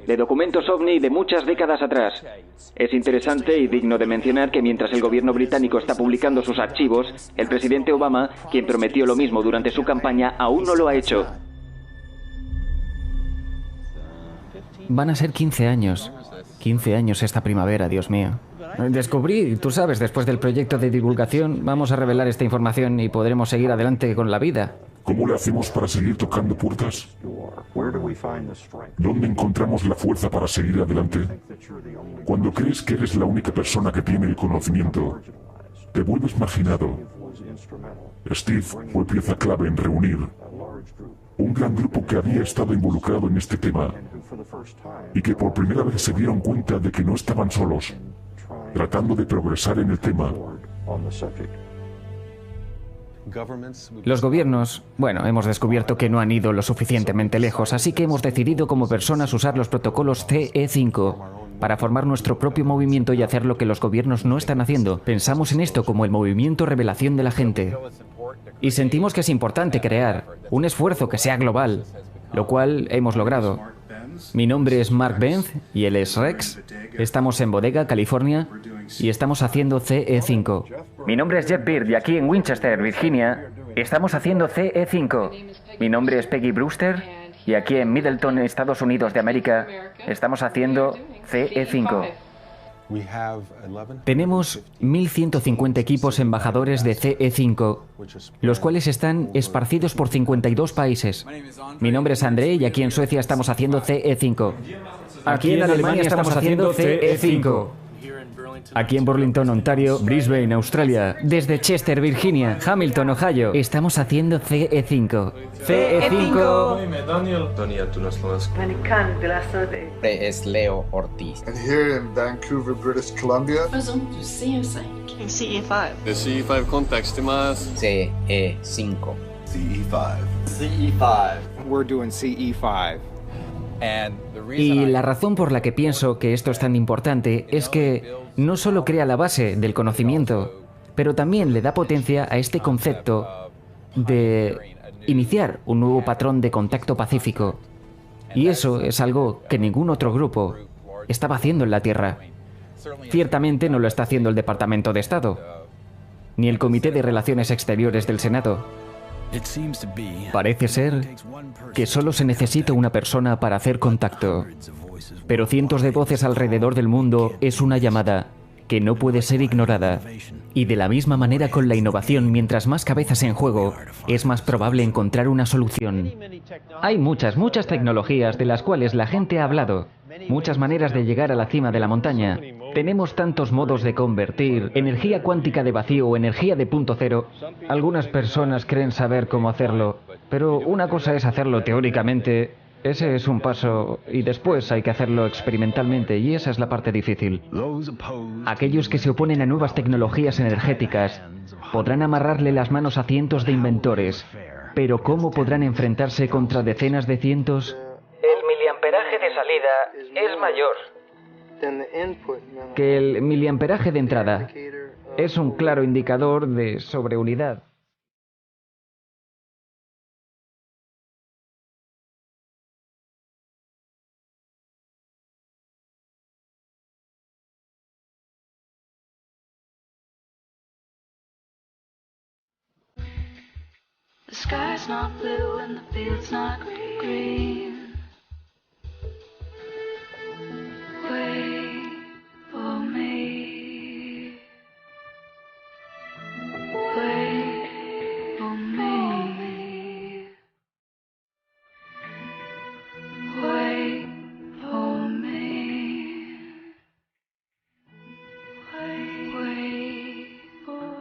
de documentos OVNI de muchas décadas atrás. Es interesante y digno de mencionar que mientras el gobierno británico está publicando sus archivos, el presidente Obama, quien prometió lo mismo durante su campaña, aún no lo ha hecho. Van a ser 15 años. 15 años esta primavera, Dios mío. Descubrí, tú sabes, después del proyecto de divulgación, vamos a revelar esta información y podremos seguir adelante con la vida. ¿Cómo le hacemos para seguir tocando puertas? ¿Dónde encontramos la fuerza para seguir adelante? Cuando crees que eres la única persona que tiene el conocimiento, te vuelves marginado. Steve fue pieza clave en reunir un gran grupo que había estado involucrado en este tema y que por primera vez se dieron cuenta de que no estaban solos, tratando de progresar en el tema. Los gobiernos, bueno, hemos descubierto que no han ido lo suficientemente lejos, así que hemos decidido como personas usar los protocolos CE5 para formar nuestro propio movimiento y hacer lo que los gobiernos no están haciendo. Pensamos en esto como el movimiento revelación de la gente. Y sentimos que es importante crear un esfuerzo que sea global, lo cual hemos logrado. Mi nombre es Mark Benz y él es Rex. Estamos en Bodega, California, y estamos haciendo CE5. Mi nombre es Jeff Beard y aquí en Winchester, Virginia, estamos haciendo CE5. Mi nombre es Peggy Brewster y aquí en Middleton, Estados Unidos de América, estamos haciendo CE5. Tenemos 1.150 equipos embajadores de CE5, los cuales están esparcidos por 52 países. Mi nombre es André y aquí en Suecia estamos haciendo CE5. Aquí en Alemania estamos haciendo CE5. Aquí en Burlington, Ontario, Brisbane, Australia, desde Chester, Virginia, Hamilton, Ohio, estamos haciendo CE5. CE5. Es Leo Ortiz. And here in Vancouver, British Columbia. CE5. The CE5 context más. CE5. CE5. CE5. We're doing CE5. Y la razón por la que pienso que esto es tan importante es que no solo crea la base del conocimiento, pero también le da potencia a este concepto de iniciar un nuevo patrón de contacto pacífico. Y eso es algo que ningún otro grupo estaba haciendo en la Tierra. Ciertamente no lo está haciendo el Departamento de Estado, ni el Comité de Relaciones Exteriores del Senado. Parece ser que solo se necesita una persona para hacer contacto, pero cientos de voces alrededor del mundo es una llamada que no puede ser ignorada. Y de la misma manera con la innovación, mientras más cabezas en juego, es más probable encontrar una solución. Hay muchas tecnologías de las cuales la gente ha hablado, muchas maneras de llegar a la cima de la montaña. Tenemos tantos modos de convertir energía cuántica de vacío o energía de punto cero. Algunas personas creen saber cómo hacerlo, pero una cosa es hacerlo teóricamente. Ese es un paso, y después hay que hacerlo experimentalmente, y esa es la parte difícil. Aquellos que se oponen a nuevas tecnologías energéticas podrán amarrarle las manos a cientos de inventores, pero ¿cómo podrán enfrentarse contra decenas de cientos? El miliamperaje de salida es mayor Que el miliamperaje de entrada. Es un claro indicador de sobreunidad. The sky's not blue and the field's not green. Wait for me. Wait for me. Wait for me. Wait for.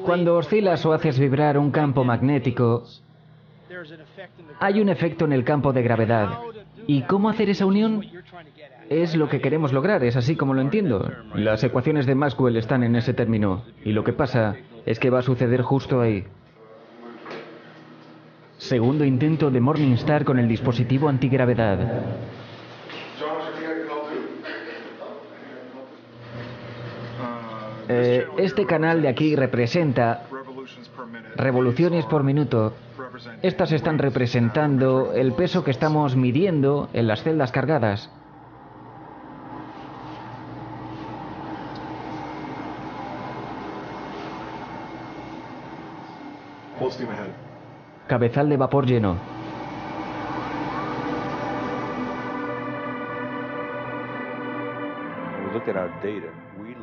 Cuando oscilas o haces vibrar un campo magnético, hay un efecto en el campo de gravedad. ¿Y cómo hacer esa unión? Es lo que queremos lograr, es así como lo entiendo. Las ecuaciones de Maxwell están en ese término, y lo que pasa es que va a suceder justo ahí. Segundo intento de Morningstar con el dispositivo antigravedad. Este canal de aquí representa revoluciones por minuto. Estas están representando el peso que estamos midiendo en las celdas cargadas. Cabezal de vapor lleno.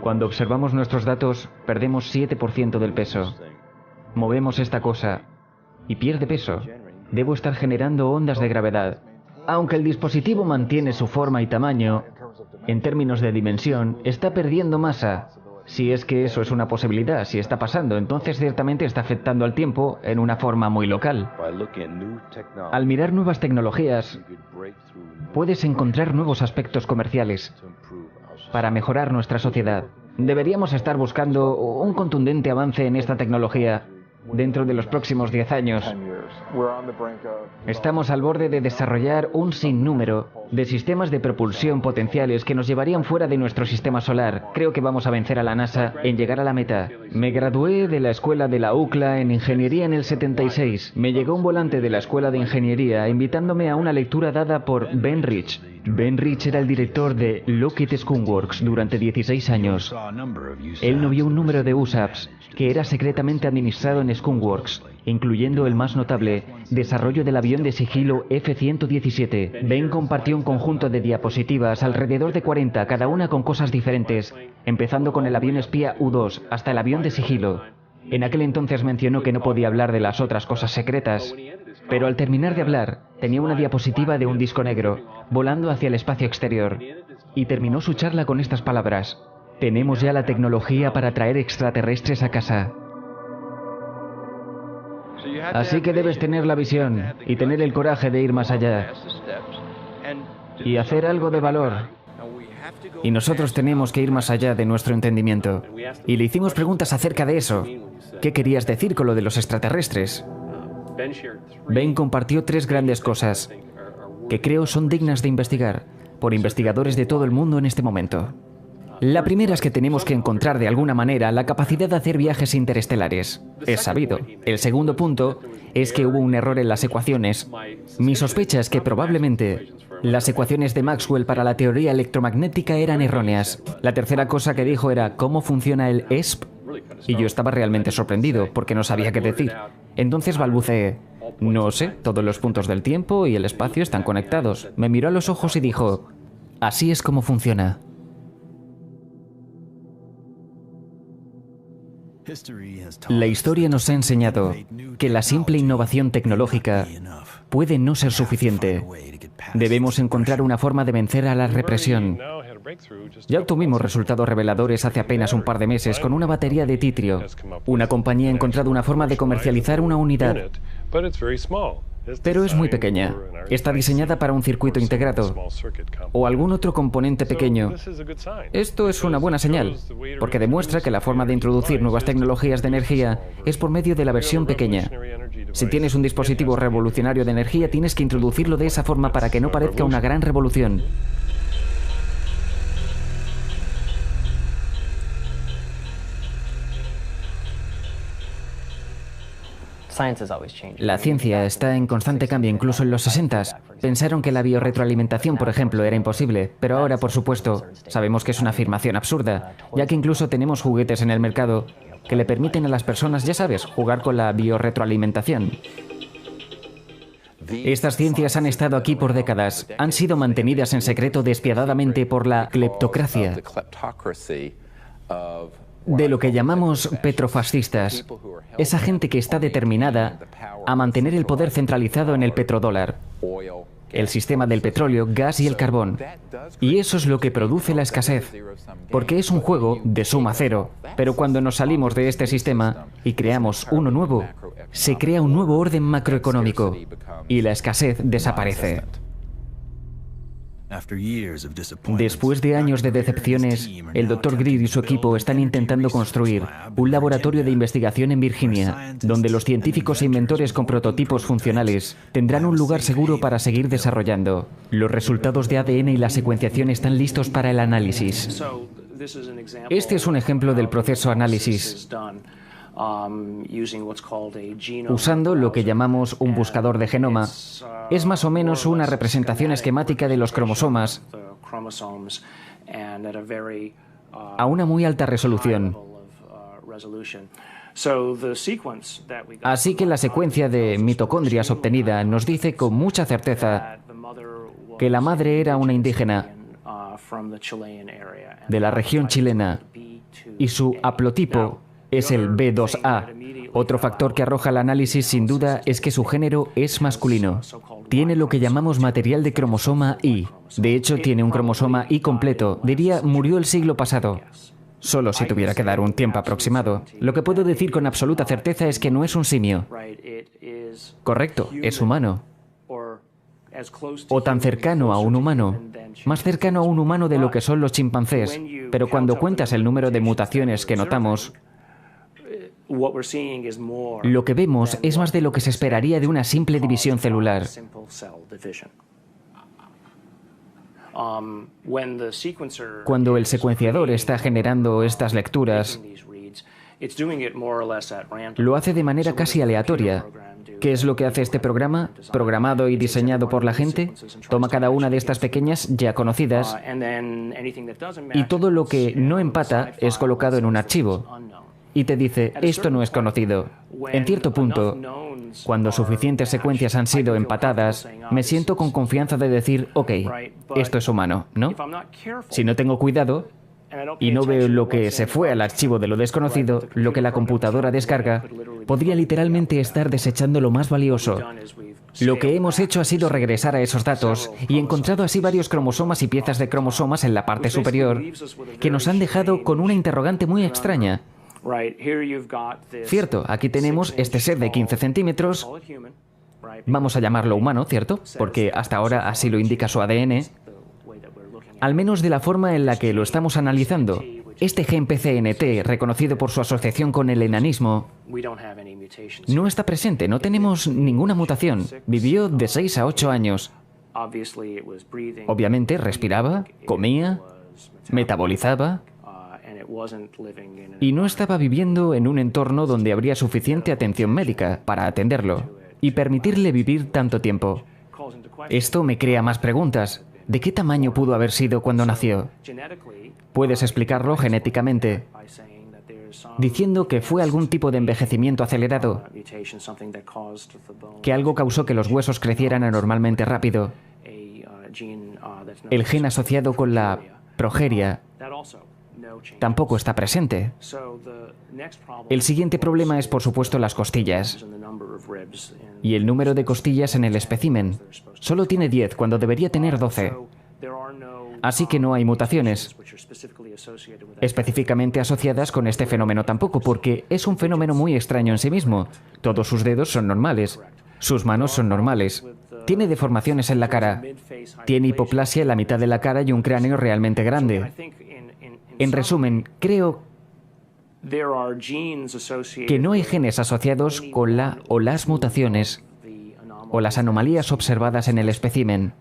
Cuando observamos nuestros datos, perdemos 7% del peso. Movemos esta cosa y pierde peso. Debo estar generando ondas de gravedad. Aunque el dispositivo mantiene su forma y tamaño, en términos de dimensión, está perdiendo masa. Si es que eso es una posibilidad, si está pasando, entonces ciertamente está afectando al tiempo en una forma muy local. Al mirar nuevas tecnologías, puedes encontrar nuevos aspectos comerciales para mejorar nuestra sociedad. Deberíamos estar buscando un contundente avance en esta tecnología dentro de los próximos 10 años. Estamos al borde de desarrollar un sinnúmero de sistemas de propulsión potenciales que nos llevarían fuera de nuestro sistema solar. Creo que vamos a vencer a la NASA en llegar a la meta. Me gradué de la escuela de la UCLA en ingeniería en el 76. Me llegó un volante de la escuela de ingeniería invitándome a una lectura dada por Ben Rich. Ben Rich era el director de Lockheed Skoneworks durante 16 años. Él no vio un número de USAPs que era secretamente administrado en Skoneworks, incluyendo el más notable, desarrollo del avión de sigilo F-117. Ben compartió un conjunto de diapositivas, alrededor de 40, cada una con cosas diferentes, empezando con el avión espía U-2 hasta el avión de sigilo. En aquel entonces mencionó que no podía hablar de las otras cosas secretas, pero al terminar de hablar, tenía una diapositiva de un disco negro, volando hacia el espacio exterior, y terminó su charla con estas palabras: tenemos ya la tecnología para traer extraterrestres a casa. Así que debes tener la visión y tener el coraje de ir más allá y hacer algo de valor. Y nosotros tenemos que ir más allá de nuestro entendimiento. Y le hicimos preguntas acerca de eso. ¿Qué querías decir con lo de los extraterrestres? Ben compartió 3 grandes cosas que creo son dignas de investigar por investigadores de todo el mundo en este momento. La primera es que tenemos que encontrar de alguna manera la capacidad de hacer viajes interestelares. Es sabido. El segundo punto es que hubo un error en las ecuaciones. Mi sospecha es que probablemente Las ecuaciones de Maxwell para la teoría electromagnética eran erróneas. La tercera cosa que dijo era ¿cómo funciona el ESP? Y yo estaba realmente sorprendido porque no sabía qué decir. Entonces balbuceé. No sé, todos los puntos del tiempo y el espacio están conectados. Me miró a los ojos y dijo, así es como funciona. La historia nos ha enseñado que la simple innovación tecnológica puede no ser suficiente. Debemos encontrar una forma de vencer a la represión. Ya obtuvimos resultados reveladores hace apenas un par de meses con una batería de titrio. Una compañía ha encontrado una forma de comercializar una unidad, pero es muy pequeña. Está diseñada para un circuito integrado o algún otro componente pequeño. Esto es una buena señal, porque demuestra que la forma de introducir nuevas tecnologías de energía es por medio de la versión pequeña. Si tienes un dispositivo revolucionario de energía, tienes que introducirlo de esa forma para que no parezca una gran revolución. La ciencia está en constante cambio, incluso en los 60s. Pensaron que la biorretroalimentación, por ejemplo, era imposible, pero ahora, por supuesto, sabemos que es una afirmación absurda, ya que incluso tenemos juguetes en el mercado que le permiten a las personas, ya sabes, jugar con la biorretroalimentación. Estas ciencias han estado aquí por décadas, han sido mantenidas en secreto despiadadamente por la cleptocracia de lo que llamamos petrofascistas, esa gente que está determinada a mantener el poder centralizado en el petrodólar, el sistema del petróleo, gas y el carbón. Y eso es lo que produce la escasez, porque es un juego de suma cero. Pero cuando nos salimos de este sistema y creamos uno nuevo, se crea un nuevo orden macroeconómico y la escasez desaparece. Después de años de decepciones, el Dr. Greer y su equipo están intentando construir un laboratorio de investigación en Virginia, donde los científicos e inventores con prototipos funcionales tendrán un lugar seguro para seguir desarrollando. Los resultados de ADN y la secuenciación están listos para el análisis. Este es un ejemplo del proceso análisis. Usando lo que llamamos un buscador de genoma, es más o menos una representación esquemática de los cromosomas a una muy alta resolución. Así que la secuencia de mitocondrias obtenida nos dice con mucha certeza que la madre era una indígena de la región chilena y su haplotipo es el B2A. Otro factor que arroja el análisis sin duda es que su género es masculino. Tiene lo que llamamos material de cromosoma Y. De hecho, tiene un cromosoma Y completo. Diría, murió el siglo pasado. Solo si tuviera que dar un tiempo aproximado. Lo que puedo decir con absoluta certeza es que no es un simio. Correcto, es humano. O tan cercano a un humano. Más cercano a un humano de lo que son los chimpancés. Pero cuando cuentas el número de mutaciones que notamos, lo que vemos es más de lo que se esperaría de una simple división celular. Cuando el secuenciador está generando estas lecturas, lo hace de manera casi aleatoria. ¿Qué es lo que hace este programa, programado y diseñado por la gente? Toma cada una de estas pequeñas ya conocidas y todo lo que no empata es colocado en un archivo. Y te dice, esto no es conocido. En cierto punto, cuando suficientes secuencias han sido empatadas, me siento con confianza de decir, ok, esto es humano, ¿no? Si no tengo cuidado y no veo lo que se fue al archivo de lo desconocido, lo que la computadora descarga, podría literalmente estar desechando lo más valioso. Lo que hemos hecho ha sido regresar a esos datos y encontrado así varios cromosomas y piezas de cromosomas en la parte superior que nos han dejado con una interrogante muy extraña. Cierto, aquí tenemos este ser de 15 centímetros, vamos a llamarlo humano, ¿cierto? Porque hasta ahora así lo indica su ADN, al menos de la forma en la que lo estamos analizando. Este gen PCNT, reconocido por su asociación con el enanismo, no está presente, no tenemos ninguna mutación. Vivió de 6 a 8 años. Obviamente respiraba, comía, metabolizaba, y no estaba viviendo en un entorno donde habría suficiente atención médica para atenderlo y permitirle vivir tanto tiempo. Esto me crea más preguntas. ¿De qué tamaño pudo haber sido cuando nació? Puedes explicarlo genéticamente, diciendo que fue algún tipo de envejecimiento acelerado, que algo causó que los huesos crecieran anormalmente rápido. El gen asociado con la progeria tampoco está presente. El siguiente problema es, por supuesto, las costillas y el número de costillas en el espécimen. Solo tiene 10 cuando debería tener 12. Así que no hay mutaciones específicamente asociadas con este fenómeno tampoco, porque es un fenómeno muy extraño en sí mismo. Todos sus dedos son normales, sus manos son normales, tiene deformaciones en la cara, tiene hipoplasia en la mitad de la cara y un cráneo realmente grande. En resumen, creo que no hay genes asociados con la o las mutaciones o las anomalías observadas en el espécimen.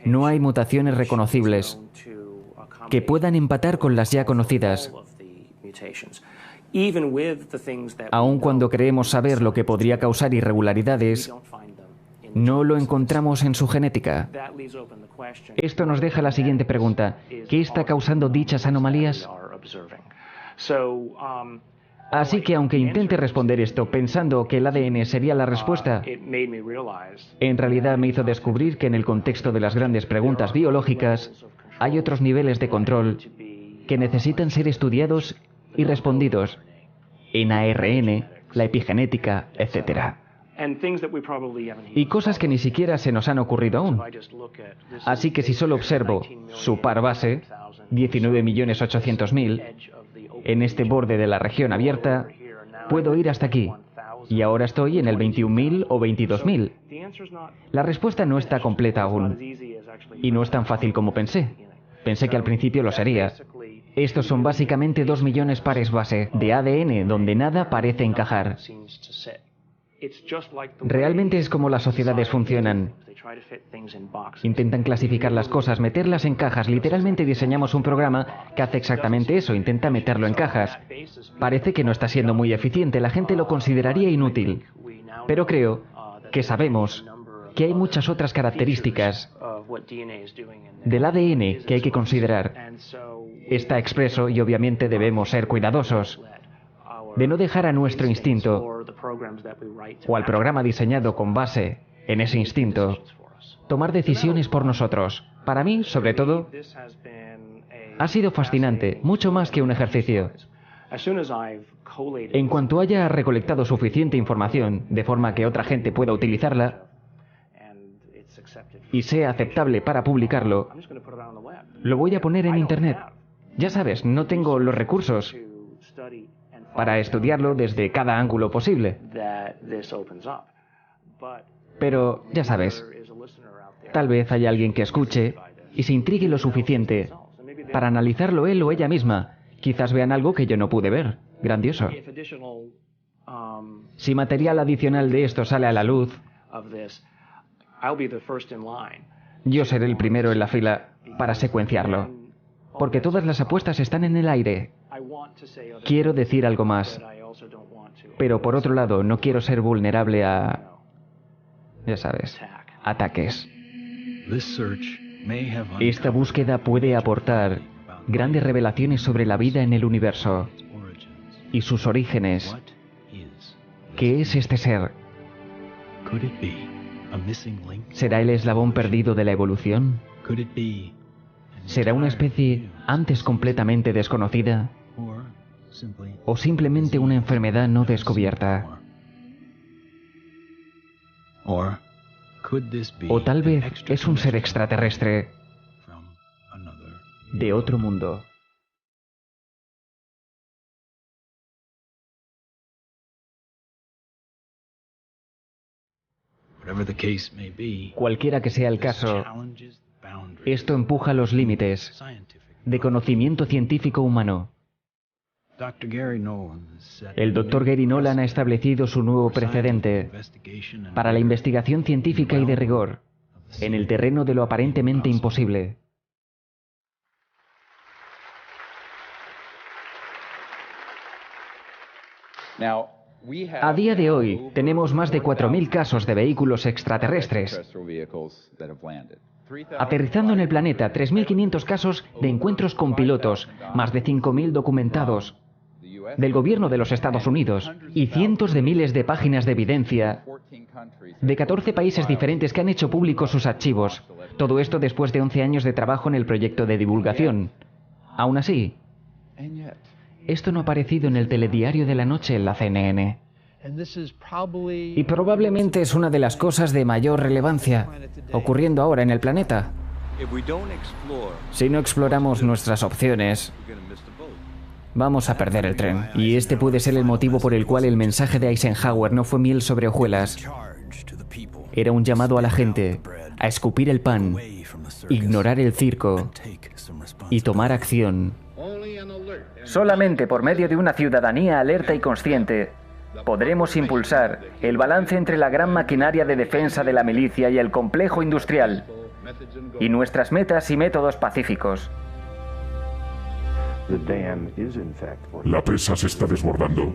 No hay mutaciones reconocibles que puedan empatar con las ya conocidas. Aun cuando creemos saber lo que podría causar irregularidades, no lo encontramos en su genética. Esto nos deja la siguiente pregunta. ¿Qué está causando dichas anomalías? Así que aunque intente responder esto pensando que el ADN sería la respuesta, en realidad me hizo descubrir que en el contexto de las grandes preguntas biológicas hay otros niveles de control que necesitan ser estudiados y respondidos en ARN, la epigenética, etc. Y cosas que ni siquiera se nos han ocurrido aún. Así que si solo observo su par base, 19.800.000, en este borde de la región abierta, puedo ir hasta aquí. Y ahora estoy en el 21.000 o 22.000. La respuesta no está completa aún. Y no es tan fácil como pensé. Pensé que al principio lo sería. Estos son básicamente 2 millones pares base de ADN donde nada parece encajar. Realmente es como las sociedades funcionan. Intentan clasificar las cosas, meterlas en cajas. Literalmente diseñamos un programa que hace exactamente eso, intenta meterlo en cajas. Parece que no está siendo muy eficiente, la gente lo consideraría inútil. Pero creo que sabemos que hay muchas otras características del ADN que hay que considerar. Está expreso y obviamente debemos ser cuidadosos de no dejar a nuestro instinto o al programa diseñado con base en ese instinto tomar decisiones por nosotros. Para mí, sobre todo, ha sido fascinante, mucho más que un ejercicio. En cuanto haya recolectado suficiente información de forma que otra gente pueda utilizarla y sea aceptable para publicarlo, lo voy a poner en Internet. Ya sabes, no tengo los recursos para estudiarlo desde cada ángulo posible. Pero, ya sabes, tal vez haya alguien que escuche y se intrigue lo suficiente para analizarlo él o ella misma. Quizás vean algo que yo no pude ver. Grandioso. Si material adicional de esto sale a la luz, yo seré el primero en la fila para secuenciarlo. Porque todas las apuestas están en el aire. Quiero decir algo más. Pero por otro lado, no quiero ser vulnerable a... ya sabes, ataques. Esta búsqueda puede aportar grandes revelaciones sobre la vida en el universo y sus orígenes. ¿Qué es este ser? ¿Será el eslabón perdido de la evolución? ¿Será una especie antes completamente desconocida? ¿O simplemente una enfermedad no descubierta? O tal vez es un ser extraterrestre de otro mundo. Cualquiera que sea el caso, esto empuja los límites de conocimiento científico humano. El Dr. Gary Nolan ha establecido su nuevo precedente para la investigación científica y de rigor en el terreno de lo aparentemente imposible. A día de hoy, tenemos más de 4.000 casos de vehículos extraterrestres aterrizando en el planeta, 3.500 casos de encuentros con pilotos, más de 5.000 documentados del gobierno de los Estados Unidos y cientos de miles de páginas de evidencia de 14 países diferentes que han hecho públicos sus archivos. Todo esto después de 11 años de trabajo en el proyecto de divulgación. Aún así, esto no ha aparecido en el telediario de la noche en la CNN. Y probablemente es una de las cosas de mayor relevancia ocurriendo ahora en el planeta. Si no exploramos nuestras opciones, vamos a perder el tren. Y este puede ser el motivo por el cual el mensaje de Eisenhower no fue miel sobre hojuelas. Era un llamado a la gente a escupir el pan, ignorar el circo y tomar acción. Solamente por medio de una ciudadanía alerta y consciente podremos impulsar el balance entre la gran maquinaria de defensa de la milicia y el complejo industrial, y nuestras metas y métodos pacíficos. La presa se está desbordando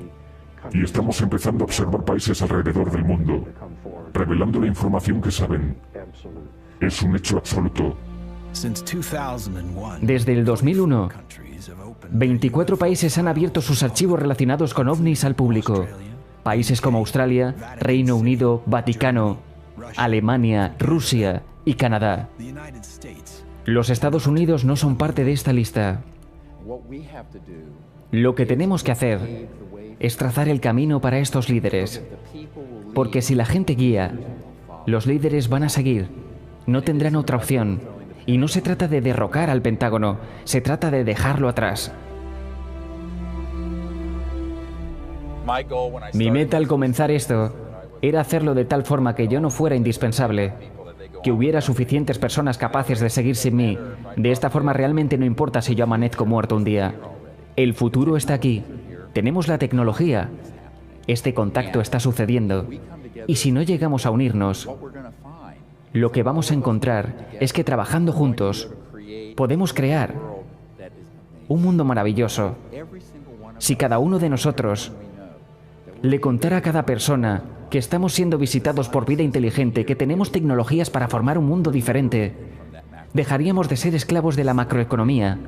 y estamos empezando a observar países alrededor del mundo revelando la información que saben. Es un hecho absoluto. Desde el 2001, 24 países han abierto sus archivos relacionados con ovnis al público. Países como Australia, Reino Unido, Vaticano, Alemania, Rusia y Canadá. Los Estados Unidos no son parte de esta lista. Lo que tenemos que hacer es trazar el camino para estos líderes. Porque si la gente guía, los líderes van a seguir. No tendrán otra opción. Y no se trata de derrocar al Pentágono, se trata de dejarlo atrás. Mi meta al comenzar esto era hacerlo de tal forma que yo no fuera indispensable, que hubiera suficientes personas capaces de seguir sin mí. De esta forma realmente no importa si yo amanezco muerto un día. El futuro está aquí. Tenemos la tecnología. Este contacto está sucediendo. Y si no llegamos a unirnos, lo que vamos a encontrar es que trabajando juntos podemos crear un mundo maravilloso. Si cada uno de nosotros le contara a cada persona que estamos siendo visitados por vida inteligente, que tenemos tecnologías para formar un mundo diferente, dejaríamos de ser esclavos de la macroeconomía.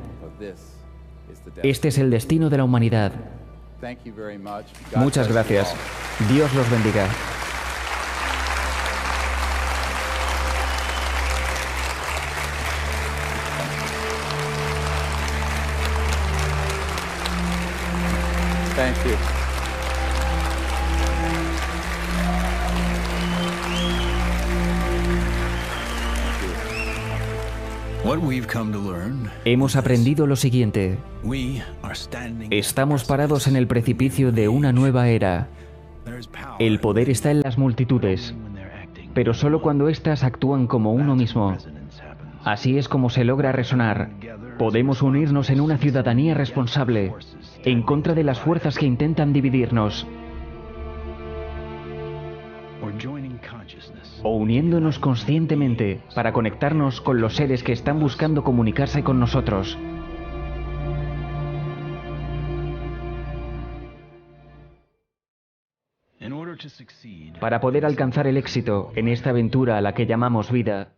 Este es el destino de la humanidad. Muchas gracias. Dios los bendiga. Thank you. Hemos aprendido lo siguiente. Estamos parados en el precipicio de una nueva era. El poder está en las multitudes, pero solo cuando éstas actúan como uno mismo. Así es como se logra resonar. Podemos unirnos en una ciudadanía responsable, en contra de las fuerzas que intentan dividirnos. O uniéndonos conscientemente para conectarnos con los seres que están buscando comunicarse con nosotros. Para poder alcanzar el éxito en esta aventura a la que llamamos vida,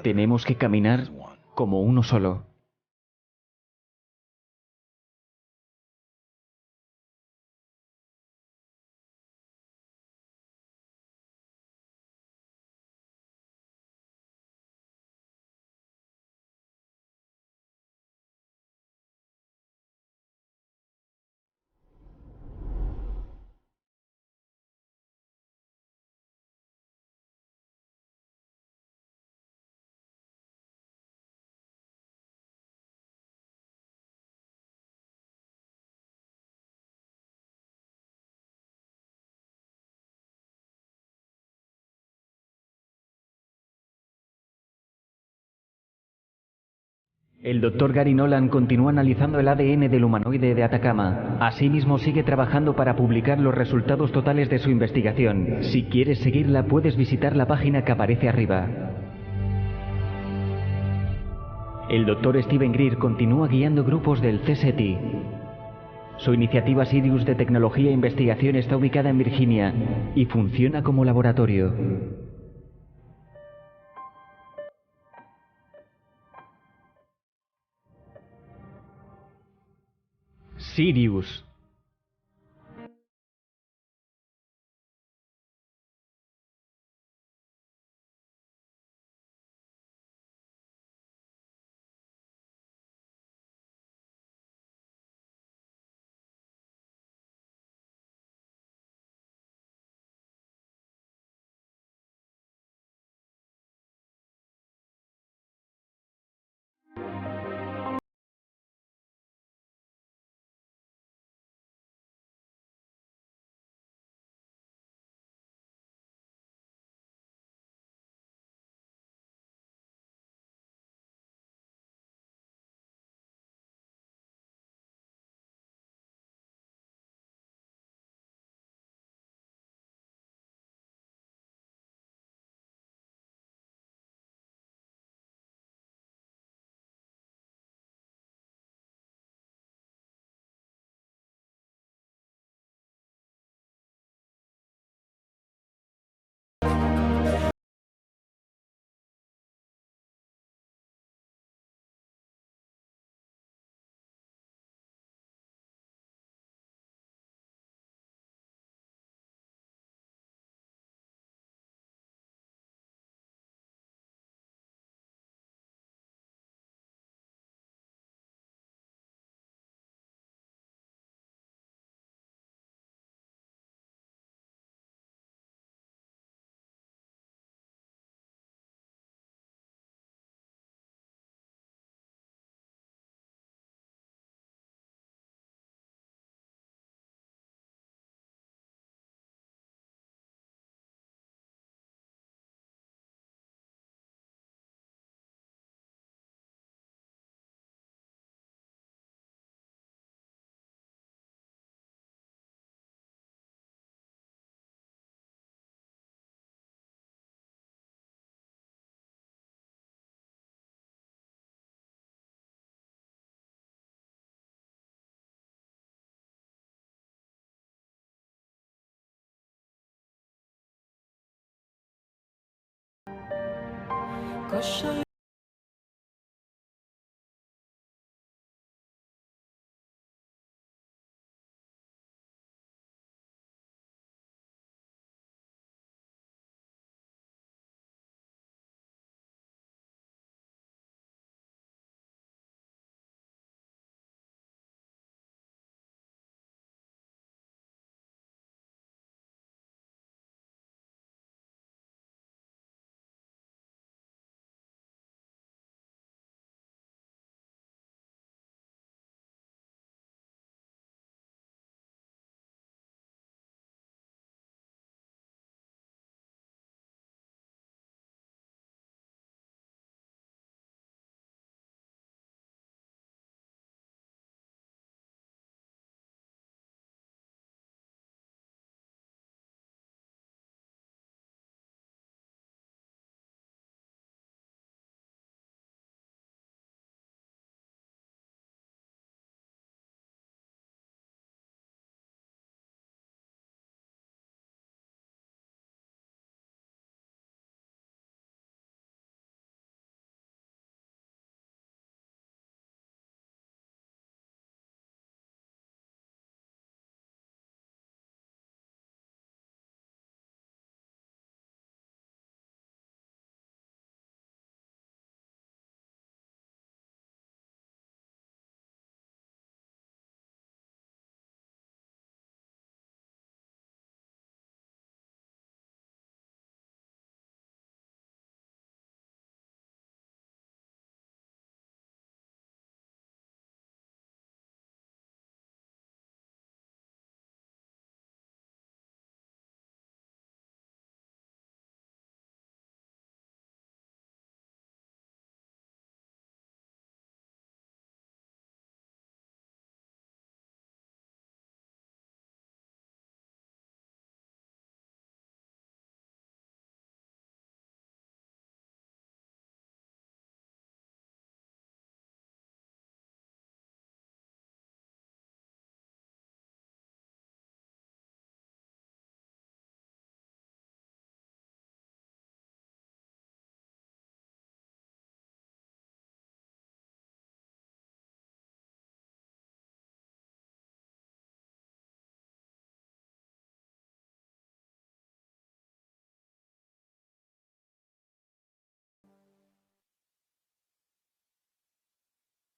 tenemos que caminar como uno solo. El Dr. Gary Nolan continúa analizando el ADN del humanoide de Atacama. Asimismo, sigue trabajando para publicar los resultados totales de su investigación. Si quieres seguirla, puedes visitar la página que aparece arriba. El Dr. Steven Greer continúa guiando grupos del CSETI. Su iniciativa Sirius de tecnología e investigación está ubicada en Virginia y funciona como laboratorio. Sirius.